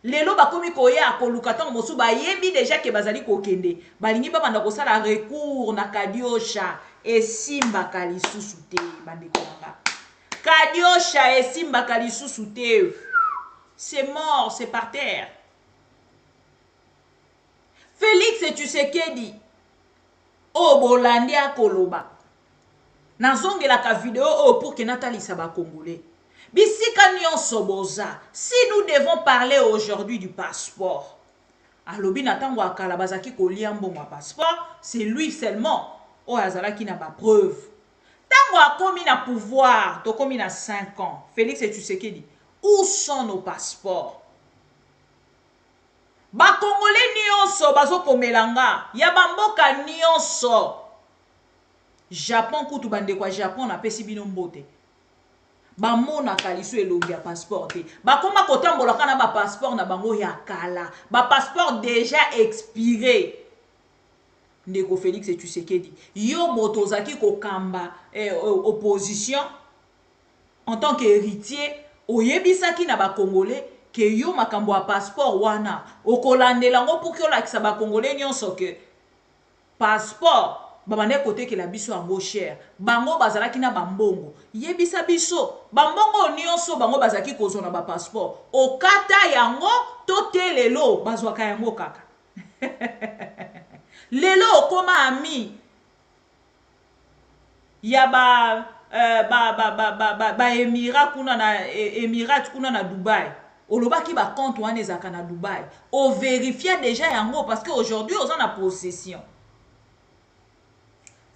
S4: Lelo bakomi koya akolukata mosu ba yebi déjà que bazali kokende. Balingi ba banda kosala recours na Kadiosha et Simba Kalisusu te bandeko nanga. Kadiosha et Simba Kalisusu te. C'est mort, c'est par terre. Félix Tshisekedi o bolandi akoloba. Nazongela ka vidéo pour que Nathalie Saba Congolais. Bisika nyonso boza. Si nous devons parler aujourd'hui du passeport. Alobi natango akala bazaki koliambo ma passeport, c'est lui seulement. O azala ki na ba preuve. Tango akomi na pouvoir, to komi na 5 ans. Félix Tshisekedi, où sont nos passeports? Ba Congolais nyonso bazo komelanga, ya bamboka nyonso. Japon kutu bande kwa Japon na pesi bino mbote. Ba mona kaliso elongi ya passeport te. Ba koma kotambola kana ba passeport na bango ya kala. Ba passeport déjà expiré. Ndeko Félix Tshisekedi. Yo motozaki kokamba opposition en tant qu'héritier oyebisaki na ba Congolais que yo makambo a passeport wana okolandela ngo pour que la ba Congolais nyonso que passeport babane côté que la biso ango cher bango bazalaki na bambongo yebisa biso bambongo nyonso bango bazaki kozona ba passeport okata yango to te lelo bazwaka yango kaka lelo koma ami ya ba Emirat kuna na Dubaï olobaki ba compte wana ezaka na Dubaï o vérifier déjà yango parce que aujourd'hui on en a possession.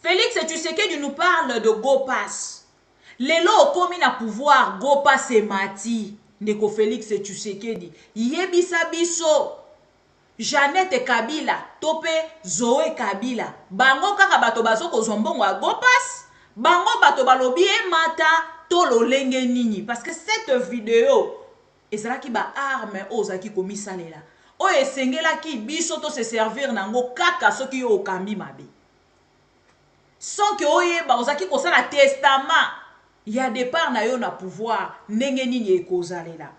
S4: Félix Tshisekedi nous parle de GoPass. Lelo komi na pouvoir GoPass et mati. Ndeko Félix Tshisekedi. Yebisa biso. Jeannette Kabila, Topé Zoé Kabila. Bango kaka bato bazo ko zombongo a gopas. Bango bato balobi e mata tolo lenge nini. Parce que cette vidéo, et c'est là qui ba arme ozaki komisalela. O esengela ki biso to se servir nango kaka soki yo okambi mabe. Sans que oye ba ozaki kosala testament. Il y a des parts na yo na pouvoir ndenge nini ekozalela.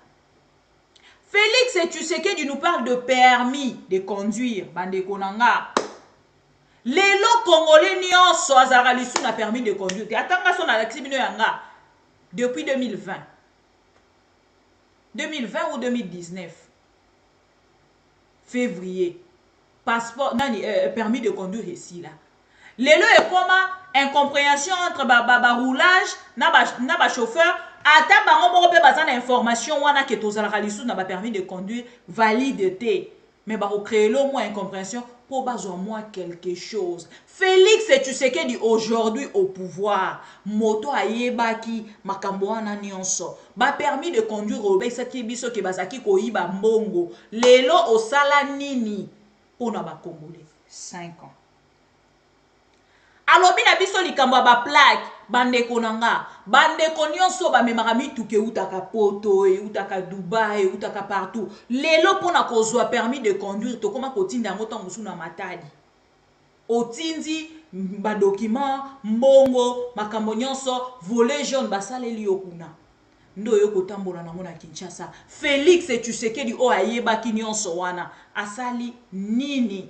S4: Félix Tshisekedi nous parle de permis de conduire. Bande konanga. Lelo Congolais nyonso azara lisu na permis de conduire. Atanga son Alexis Bino Yanga depuis 2020. 2020 ou 2019. Février. Passeport, permis de conduire ici là. Lelo est comme incompréhension entre roulage na ba chauffeur. Ata bango moko pe bazana information wana ke tozala lisu na ba permis de conduire validité. Mais ba créer au moins incompréhension pour bazwa moi quelque chose. Félix Tshisekedi aujourd'hui au pouvoir. Moto ayebaki makambo wana nyonso. Ba permis de conduire obesaki biso ke bazaki koyiba mbongo. Lelo osala nini pona ba Congolais 5 ans. Alobi na biso likambo ba plaque bande konanga bande nyonso ba memaka mituke utaka poto utaka Dubai utaka partout lelo pona kozwa permis de conduire to koma kotinda ngo tango suna matadi otindi ba document mbongo makambo nyonso volet jaune basaleli okuna ndo yo kotambola nango na Kinshasa. Félix Tshisekedi o ayebaki nyonso wana asali nini?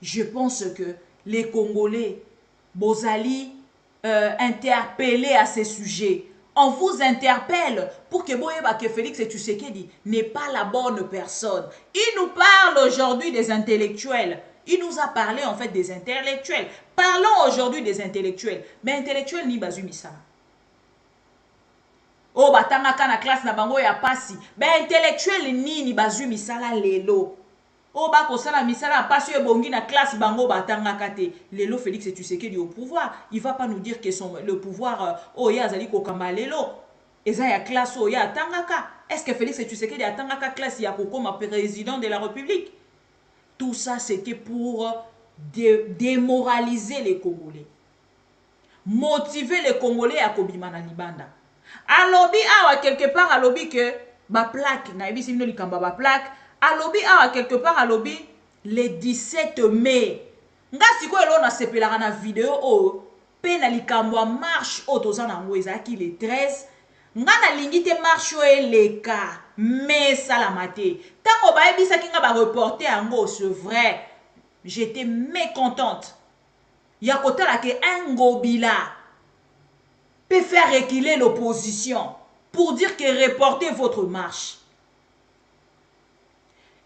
S4: Je pense que les Congolais, Bozali, interpellés à ces sujets. On vous interpelle pour que que Félix Tshisekedi n'est pas la bonne personne. Il nous parle aujourd'hui des intellectuels. Il nous a parlé en fait des intellectuels. Parlons aujourd'hui des intellectuels. Mais intellectuels ni bazu misala. Oh batanga kana classe na bango ya pasi. Ben intellectuel ni bazu misala lelo. Oh ba kosala misala pasi yo bongi na classe bango batanga kate. Lelo Félix Tshisekedi au pouvoir. Il va pas nous dire que le pouvoir oh ya zali ko kamba lelo. Eza ya classe oh ya tangaka. Est-ce que Félix Tshisekedi a tangaka classe ya kokoma président de la République? Tout ça c'était pour démoraliser les Congolais. Motiver les Congolais à kobima na libanda. Alobi awa quelque part alobi que ba plaque na ebisi bino likamba ba plaque. Alobi awa quelque part alobi le 17 mai. Nga siko elo na sepelaka na video o pe na likambo marche o tozana ngo ezaki le 13. Nga na lingite marche o eleka mais salamate. Tango ba ebisa kinga ba reporter ango c'est vrai. J'étais mécontente. Ya kotala ke Ngobila peut faire reculer l'opposition pour dire que reportez votre marche.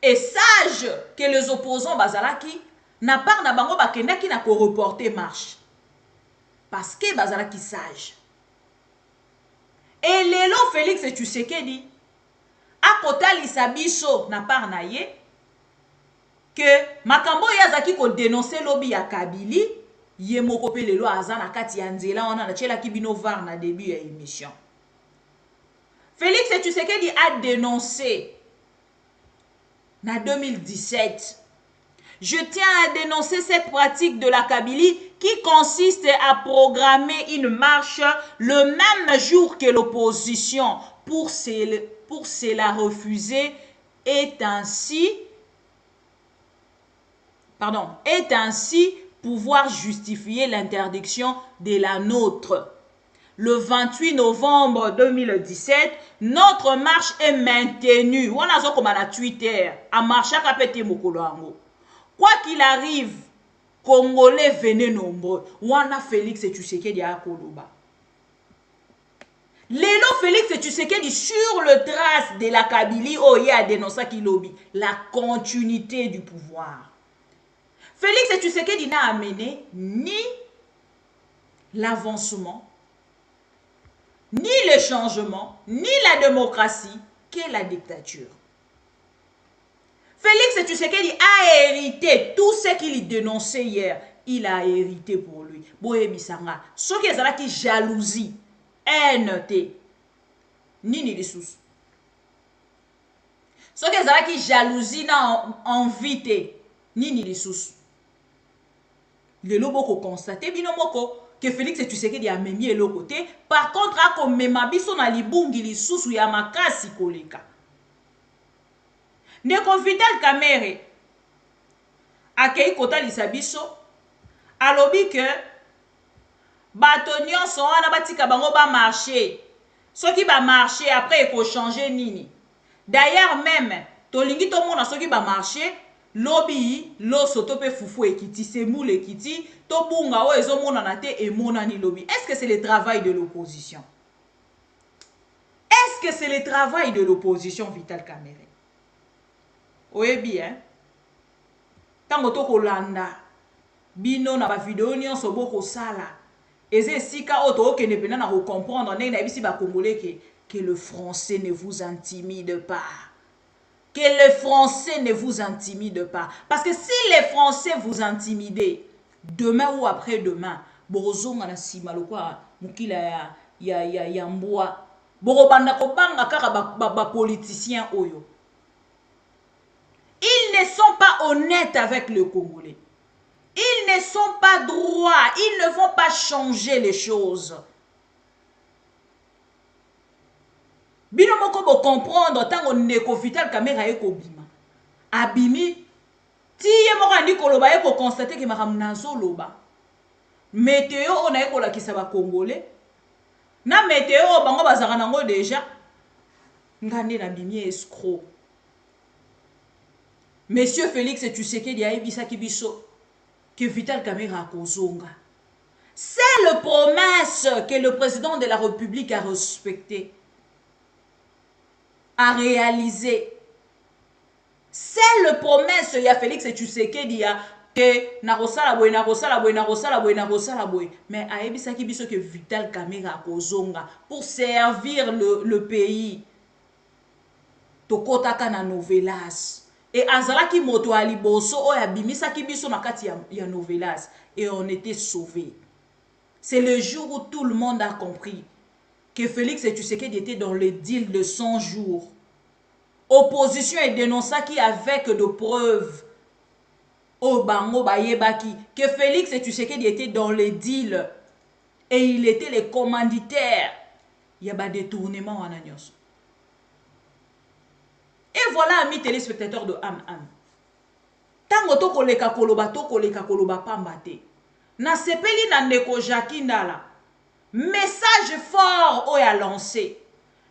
S4: Et sage que les opposants bazalaki n'a pas na bango bakendaki na ko reporter marche. Parce que bazalaki sage. Et lelo Félix Tshisekedi a kotali sabiso na par na ye que makambo yazaki ko dénoncer lobby ya Kabili ye moko pe lelo azana kati ya nzela wana na chela kibino var na début ya émission. Félix Tshisekedi a dénoncé en 2017. Je tiens à dénoncer cette pratique de la Kabylie qui consiste à programmer une marche le même jour que l'opposition pour se la refuser est ainsi pouvoir justifier l'interdiction de la nôtre. Le 28 novembre 2017, notre marche est maintenue. On a zo comme à Twitter, à marcher à péter mokoloango. Quoi qu'il arrive, Congolais venez nombreux. Wana Félix Tshisekedi a koloba. Lelo Félix Tshisekedi sur le trace de la Kabylie, oh a dénoncé qui lobby la continuité du pouvoir. Félix Tshisekedi n'a amené ni l'avancement, ni le changement, ni la démocratie, que la dictature. Félix Tshisekedi a hérité tout ce qu'il dénonçait hier. Il a hérité pour lui. Boye Bisanga, ce qui est qui jalousie, haine, ni les sous. soki ezalaki jalousie na envie te nini lisusu lelo bokokonstate bino moko que Félix Tshisekedi amemi eloko te. Par contre akomema biso na libungi lisusu ya makasi koleka. Ndeko Vital Kamerhe akei kotalisa biso alobi que bato nyonso wana batika bango ba marché. Soki ba marché après eko changer nini. D'ailleurs même tolingi to mona soki ba marché lobi loso to pe fufu ekiti semoule ekiti to bunga o ezo mona na te emona ni lobi. Est-ce que c'est le travail de l'opposition? Est-ce que c'est le travail de l'opposition, Vital Kamerhe? Oui bien. Tango to kolanda bino na ba vidéo nyonso boko sala eze sika oto okene pena na ko comprendre ndenge na bisi ba congolais que le français ne vous intimide pas. Que le français ne vous intimide pas. Parce que si les français vous intimident, demain ou après-demain, borozonga na sima lokwa mukila ya mboa. Borobanda kobanga kaka ba politiciens oyo. Ils ne sont pas honnêtes avec le Congolais. Ils ne sont pas droits. Ils ne vont pas changer les choses. Bino moko bo comprendre tango Ndeko Vital Kamerhe eko bima. Abimi tiye moko andi koloba eko constater que makamu nazo loba. Météo on a eko lakisa ba Congolais. Na météo bango bazaka nango déjà. Ngande na bimi escroc. Monsieur Félix Tshisekedi a ebisaki biso que Vital Kamerhe a kozonga. C'est la promesse que le président de la République a respectée. À réaliser. C'est le promesse ya Félix Tshisekedi que narosala boy. Mais a ebisaki biso que Vital Kamerhe a kozonga pour servir le pays. Tokotaka na novelas. Et azalaki moto aliboso o ya bimisaki biso na kati ya novelas et on était sauvés. C'est le jour où tout le monde a compris que Félix Tshisekedi était dans le deal de 100 jours. Opposition et dénonçaki avec de preuves. Oh bango bayebaki que Félix Tshisekedi était dans le deal et il était le commanditaire. Il y a pas de détournement en agnos. Et voilà, amis téléspectateurs de Am. Tango to koleka koloba pambate. Na sepeli na Ndeko Jackie Ndala. Message fort o ya lancé.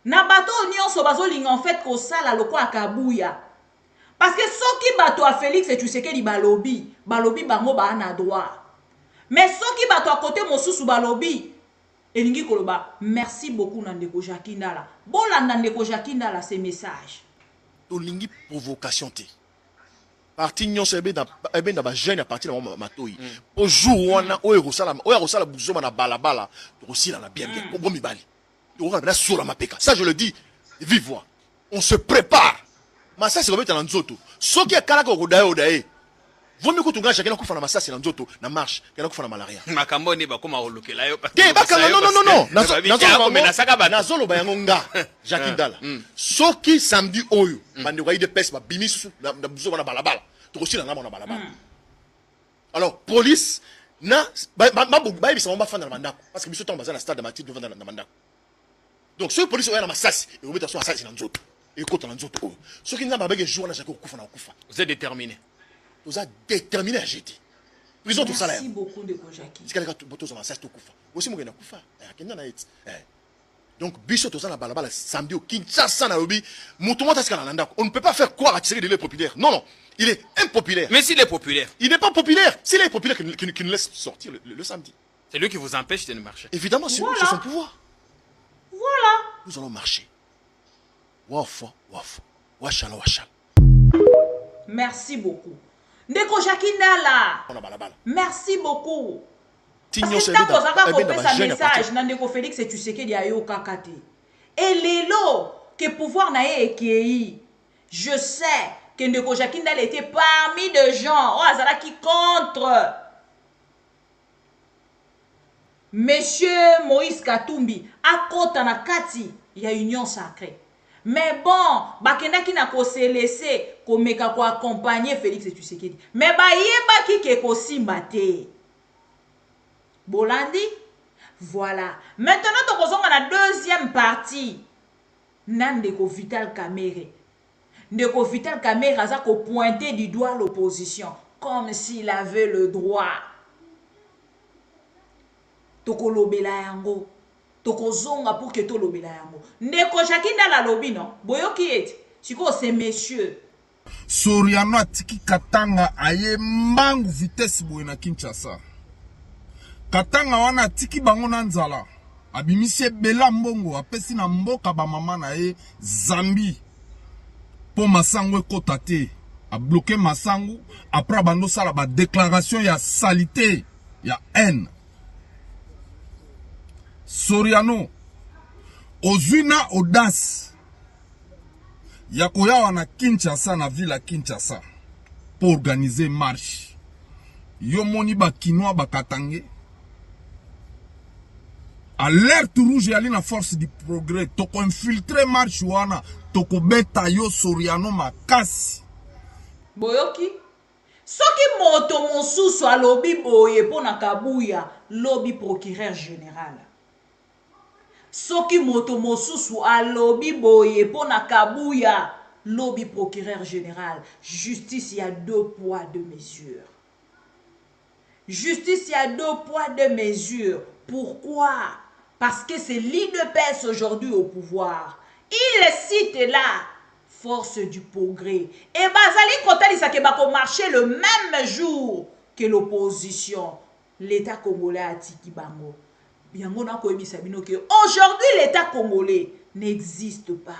S4: Na bato nyonso bazolinga en fait ko sala loko akabuya. Parce que soki bato a Félix Tshisekedi balobi bango ba na droit. Mais soki bato a côté mosusu balobi elingi koloba merci beaucoup na Ndeko Jackie Ndala. Bolanda Ndeko Jackie Ndala ces messages.
S2: Tolingi provocation te. Parti nyonso ebe na ba jeune à partir de matoi. Au jour wana oyo rosala buzoma na balabala, rosila na bien ko bomi bali. Na sur la mapeka. Ça je le dis vive voix. On se prépare. Mais ça c'est remettre dans nzoto. Soki akala ko odae. Vaut mieux que tu chacun kufa na masasi na nzoto na marche, kana kufa na malaria.
S10: Makambo ni ba koma olukela yo.
S2: Ke bakanga non. Nazolo ba yango nga. Jackie Ndala. Soki samedi oyo bande ko ide pes ba bimisu na buzo na balabala. To aussi na balabala. Alors police na ba bisa mamba fanda na mandako parce que biso tomba za na stade de Mathieu devant na mandako. Donc ce police oya na masasi et obeta so asasi na nzoto. Et kota na nzoto. Soki nzamba bege jour na chako kufa na kufa.
S10: Vous êtes déterminé.
S2: Vous êtes déterminé à jeter. Prison tout ça là.
S4: Merci beaucoup de Jackie.
S2: C'est quelqu'un qui a un kufa. Aussi moi na kufa. Donc biso tout ça na balabala samedi au Kinshasa na lobby. Mutumo ta skala nanda. On ne peut pas faire croire à Tshisekedi il est populaire. Non, il est impopulaire.
S10: Mais s'il est populaire.
S2: Il n'est pas populaire. S'il est populaire qu'il nous laisse sortir le samedi.
S10: C'est lui qui vous empêche de marcher.
S2: Évidemment, c'est son pouvoir.
S4: Voilà.
S2: Nous allons marcher. Waf. Wachal.
S4: Merci beaucoup. Ndeko Jackie Ndala. Merci beaucoup. Parce que tant qu'on a sa message, Ndeko Félix Tshisekedi ayo kakate. Et lelo que pouvoir na ekei. Je sais que Ndeko Jackie Ndala était parmi de gens qui contre Monsieur Moïse Katumbi à kota na kati ya union sacrée. Mais bon, bakendaki na ko se laisser komeka ko accompagner Félix Tshisekedi. Mais ba yebaki ke ko simba te. Bolandi? Voilà. Maintenant, tu as la deuxième partie. Ndeko Vital Kamerhe. Ndeko Vital Kamerhe a pointé du doigt l'opposition. Comme s'il avait le droit. Toko lobela yango. Toko zonga pour que to lobela yango. Ndeko Jakinda la lobi non. Boyo ki eti. Siko c'est messieurs.
S11: Soriano atiki Katanga aye mbangu vitesse boye na Kinshasa. Katanga wana tiki bango na nzala. Abimisi bela mbongo apesi na mboka ba mama na ye Zambi. Po masango ekota te. A bloqué masango après bando sala ba déclaration ya salité ya haine. Soriano ozwina audace ya koya na Kinshasa na ville ya Kinshasa pour organiser marche. Yo moni ba kinois ba katange. Alerte rouge yali na force du progrès. Toko infiltrer marche wana. Toko beta yo Soriano makasi.
S4: Boyoki? Soki moto mosusu alobi boye pona Kabuya, lobby procureur général. Soki moto mosusu alobi boye pona Kabuya, lobby procureur général. Justice, il y a 2 poids, 2 mesures. Justice, il y a 2 poids, 2 mesures. Pourquoi? Parce que c'est l'UDPS aujourd'hui au pouvoir. Il cite là, force du progrès. Et Bazali Kotalisa qui va marcher le même jour que l'opposition. L'État congolais a tiki bango. Aujourd'hui, l'État congolais n'existe pas.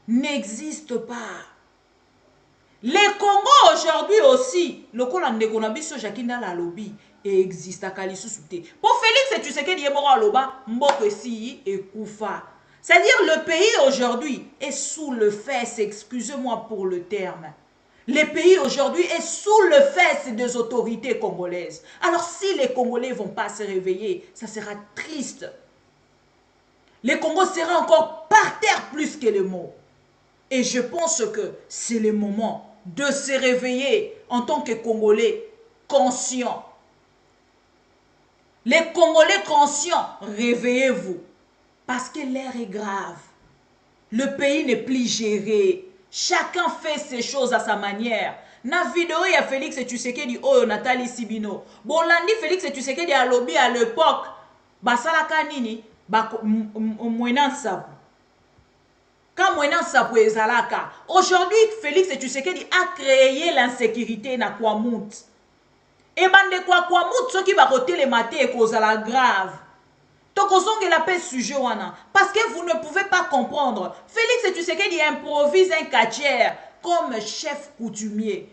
S4: N'existe pas. Les Congo aujourd'hui aussi, le Colande Konabiso Jakinda la lobby existe à Kalissousouté. Pour Félix Tshisekedi Yemora Loba, Mboko si et Koufa. C'est-à-dire le pays aujourd'hui est sous le fesse, excusez-moi pour le terme. Le pays aujourd'hui est sous le fesse des autorités congolaises. Alors si les Congolais ne vont pas se réveiller, ça sera triste. Les Congos sera encore par terre plus que les mots. Et je pense que c'est le moment de se réveiller en tant que Congolais conscients. Les Congolais conscients, réveillez-vous. Parce que l'air est grave. Le pays n'est plus géré. Chacun fait ses choses à sa manière. Na vidéo, il y a Félix Tshisekedi, oh, Nathalie Sibino. Bon, lundi, Félix Tshisekedi a lobby à l'époque. Basala kanini, mwenan sabu. Quand mwenan sabu ezalaka. Aujourd'hui, Félix Tshisekedi a créé l'insécurité na Kwamut. Et bande Kwamut, ceux qui va roter les matés et cause la grave. Tokozonge la paix sujet wana. Parce que vous ne pouvez pas comprendre. Félix Tshisekedi improvise un catcher comme chef coutumier.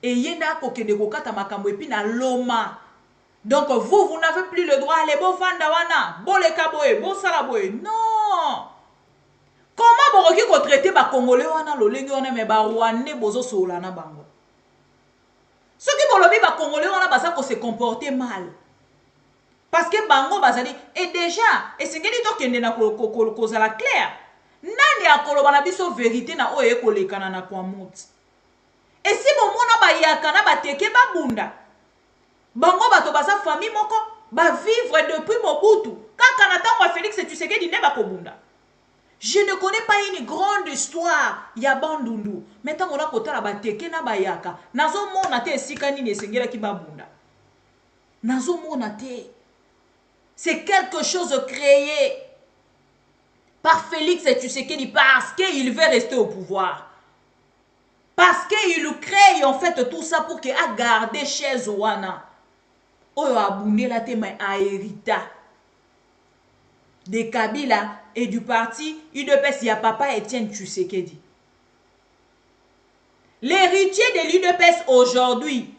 S4: Et yena kokende kokata makambo epi na loma. Donc vous n'avez plus le droit aller bo fanda wana, bo le kaboye, bo salaboye. Non. Comment boroki ko traiter ba congolais wana lolenge wana me ba rwandais bozo sola na bango. Ceux qui bolobi ba congolais wana basa ko se comporter mal. Parce que bango bazali et déjà et sengeli to kende na kozala clair. Nani akoloba na biso vérité na oye kolekana na kwa mut. Et si bon mona ba yakana ba teke ba bunda. Bango bato basa famille moko ba vivre depuis Mobutu. Kaka na tango Félix Tshisekedi ne ba kobunda. Je ne connais pas une grande histoire ya bandundu. Maintenant on a kotala ba teke na ba yaka. Nazo mona te esika nini esengela ki ba bunda. Nazo mona te. C'est quelque chose de créé par Félix Tshisekedi parce qu'il veut rester au pouvoir. Parce qu'il crée en fait tout ça pour qu'il a gardé chez Zouana. Oyo abouné la thème à Hérita. De Kabila et du parti UDPS, il y a papa Etienne Tshisekedi. L'héritier de l'UDPS aujourd'hui,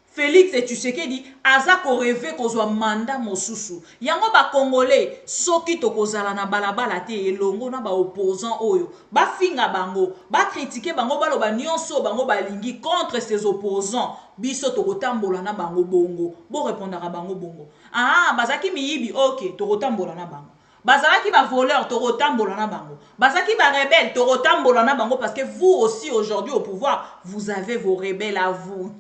S4: Félix Tshisekedi, azako rêvé kozwa mandat mosusu. Yango ba Congolais, soki to kozala na balabala te elongo na ba opposant oyo. Ba finga bango, ba critiquer bango balo ba nyonso bango ba lingi contre ces opposants. Biso to kotambola na bango bongo. Bo répondra bango bongo. Ah, bazaki miyibi, OK, to kotambola na bango. Bazalaki ba voleur torotambola na bango. Bazalaki ba rebelle torotambola na bango parce que vous aussi aujourd'hui au pouvoir, vous avez vos rebelles à vous.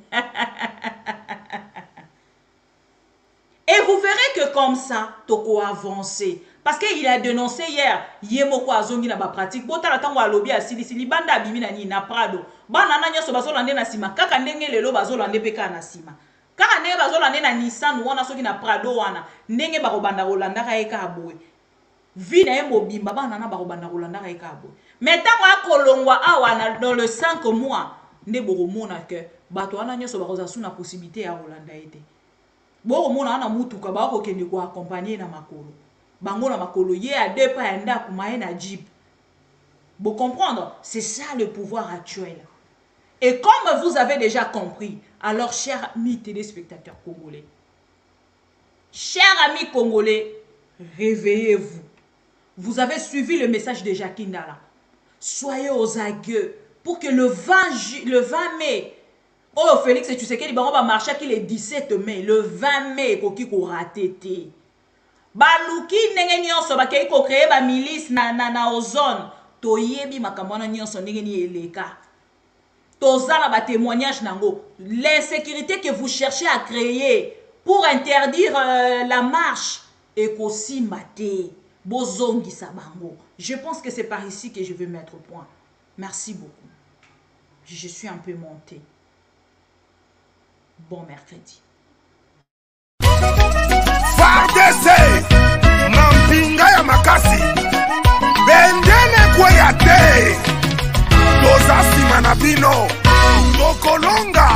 S4: Et vous verrez que comme ça, toko avancer. Parce qu'il a dénoncé hier, Yemoko Azongi na ba pratique. Bota la tango alobi a sili banda abimi na ni na Prado. Bana na nyoso bazolande na sima. Kaka ndenge lelo bazolande peka na sima. Kaka ndenge bazolande na Nissan wana soki na Prado wana. Ndenge bakobanda rolanda ka eka aboe. Vi na yembo bimba bana na bakobanda rolanda ka eka aboe. Mais tango akolongwa awana dans le 5 mois, nde bokomona que bato wana nyoso bakoza na possibilité ya rolanda ete. Bokomona ana mutuka bakokende ko accompagner na makolo. Bango na makolo ye a deux pas yanda kumaye na jeep. Vous comprendre, c'est ça le pouvoir actuel. Et comme vous avez déjà compris, alors chers amis téléspectateurs congolais, chers amis congolais, réveillez-vous. Vous avez suivi le message de Jacques Ndala. Soyez aux agueux pour que le 20 mai, oh Félix et tu sais qu'il va marcher qu'il est 17 mai, le 20 mai, koki ko raté. Baluki ndenge nyonso bakei ko créer ba milice na ozone toyebi makambo na nyonso ndenge ni eleka tozala ba témoignage nango l'insécurité que vous cherchez à créer pour interdire la marche et kosimba te bozongi sabango. Je pense que c'est par ici que je vais mettre au point. Merci beaucoup. Je suis un peu monté. Bon mercredi.
S11: FARDC Mampinga ya makasi Bendele kwea te Toza sima na bino Tokolonga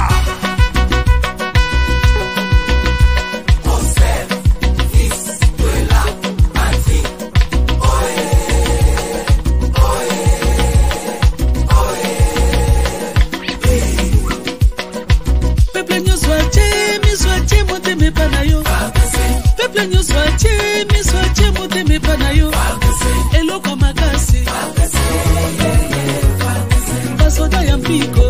S20: Peuple nyonso atie miso atie motema pana yo. Peuple nyonso atie miso atie motema pana yo. Eloko makasi basoda ya mpiko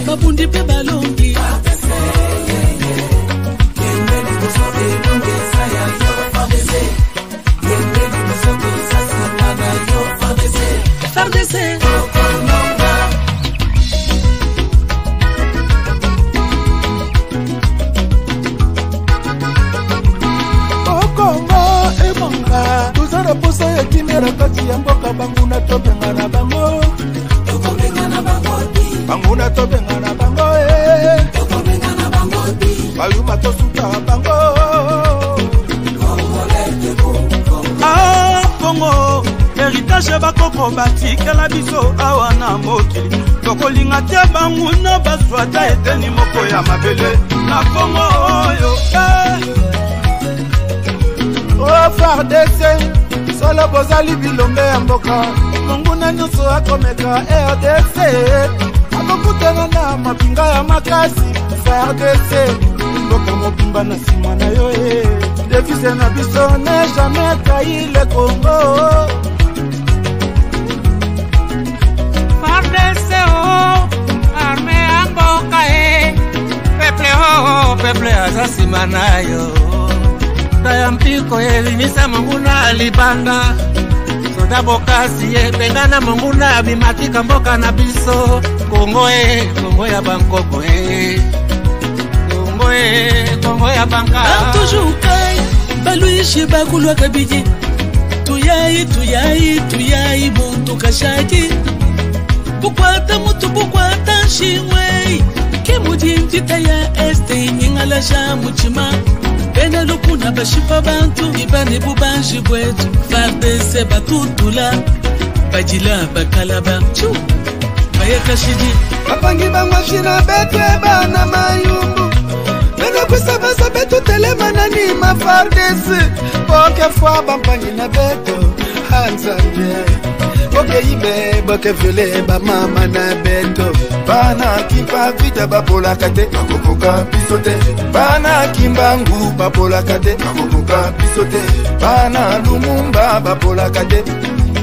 S20: babundi pe balongi FARDC tozala posa ya kimera kati ya mboka banguna tobenga na bango banguna tobenga na bango bayuma tosuka bango bongo héritage bakoko batikela biso awa na mokili tokolinga te banguna bazwa ta eteni moko ya mabele na bongo oyo Oh FARDC solo bozali bilombe ya mboka monguna nyonso akomeka RDC akokutana na mapinga ya makasi FARDC mboka mobimba na nsima na yo devise na biso ne jamais trahi le Congo FARDC arme ya mboka peuple aza nsima na yo ya mpiko elimisa monguna libanda soda bokasi epenga na monguna bimatika mboka na biso Kongo Kongo ya bankoko Kongo ya banka toujours kai baluishi bakulwaka biji tuyai muntu kashaki bukwata mutu bukwata shimwei kimujinjita ya este nyingala sha muchima Bena lukuna bashipa bantu ibane bubanji bwetu FARDC batutula bajila bakalaba chu bayakashiji bapangi bangwashina betwe bana mayumbu Bena kusabasa betu telema nani ma FARDC Boke fwa bampangi na beto hanzanje Boke ibe boke viole ba mama na beto Bana kimba vita bapola kate Makokoka pisote Bana kimbangu bapola kate Makokoka pisote Bana lumumba bapola kate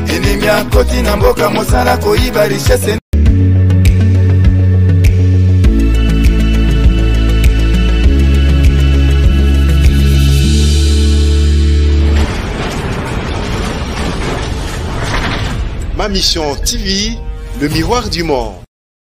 S20: Enimia koti na mboka mosala koiba richesse
S21: Ma Mission TV, le miroir du monde.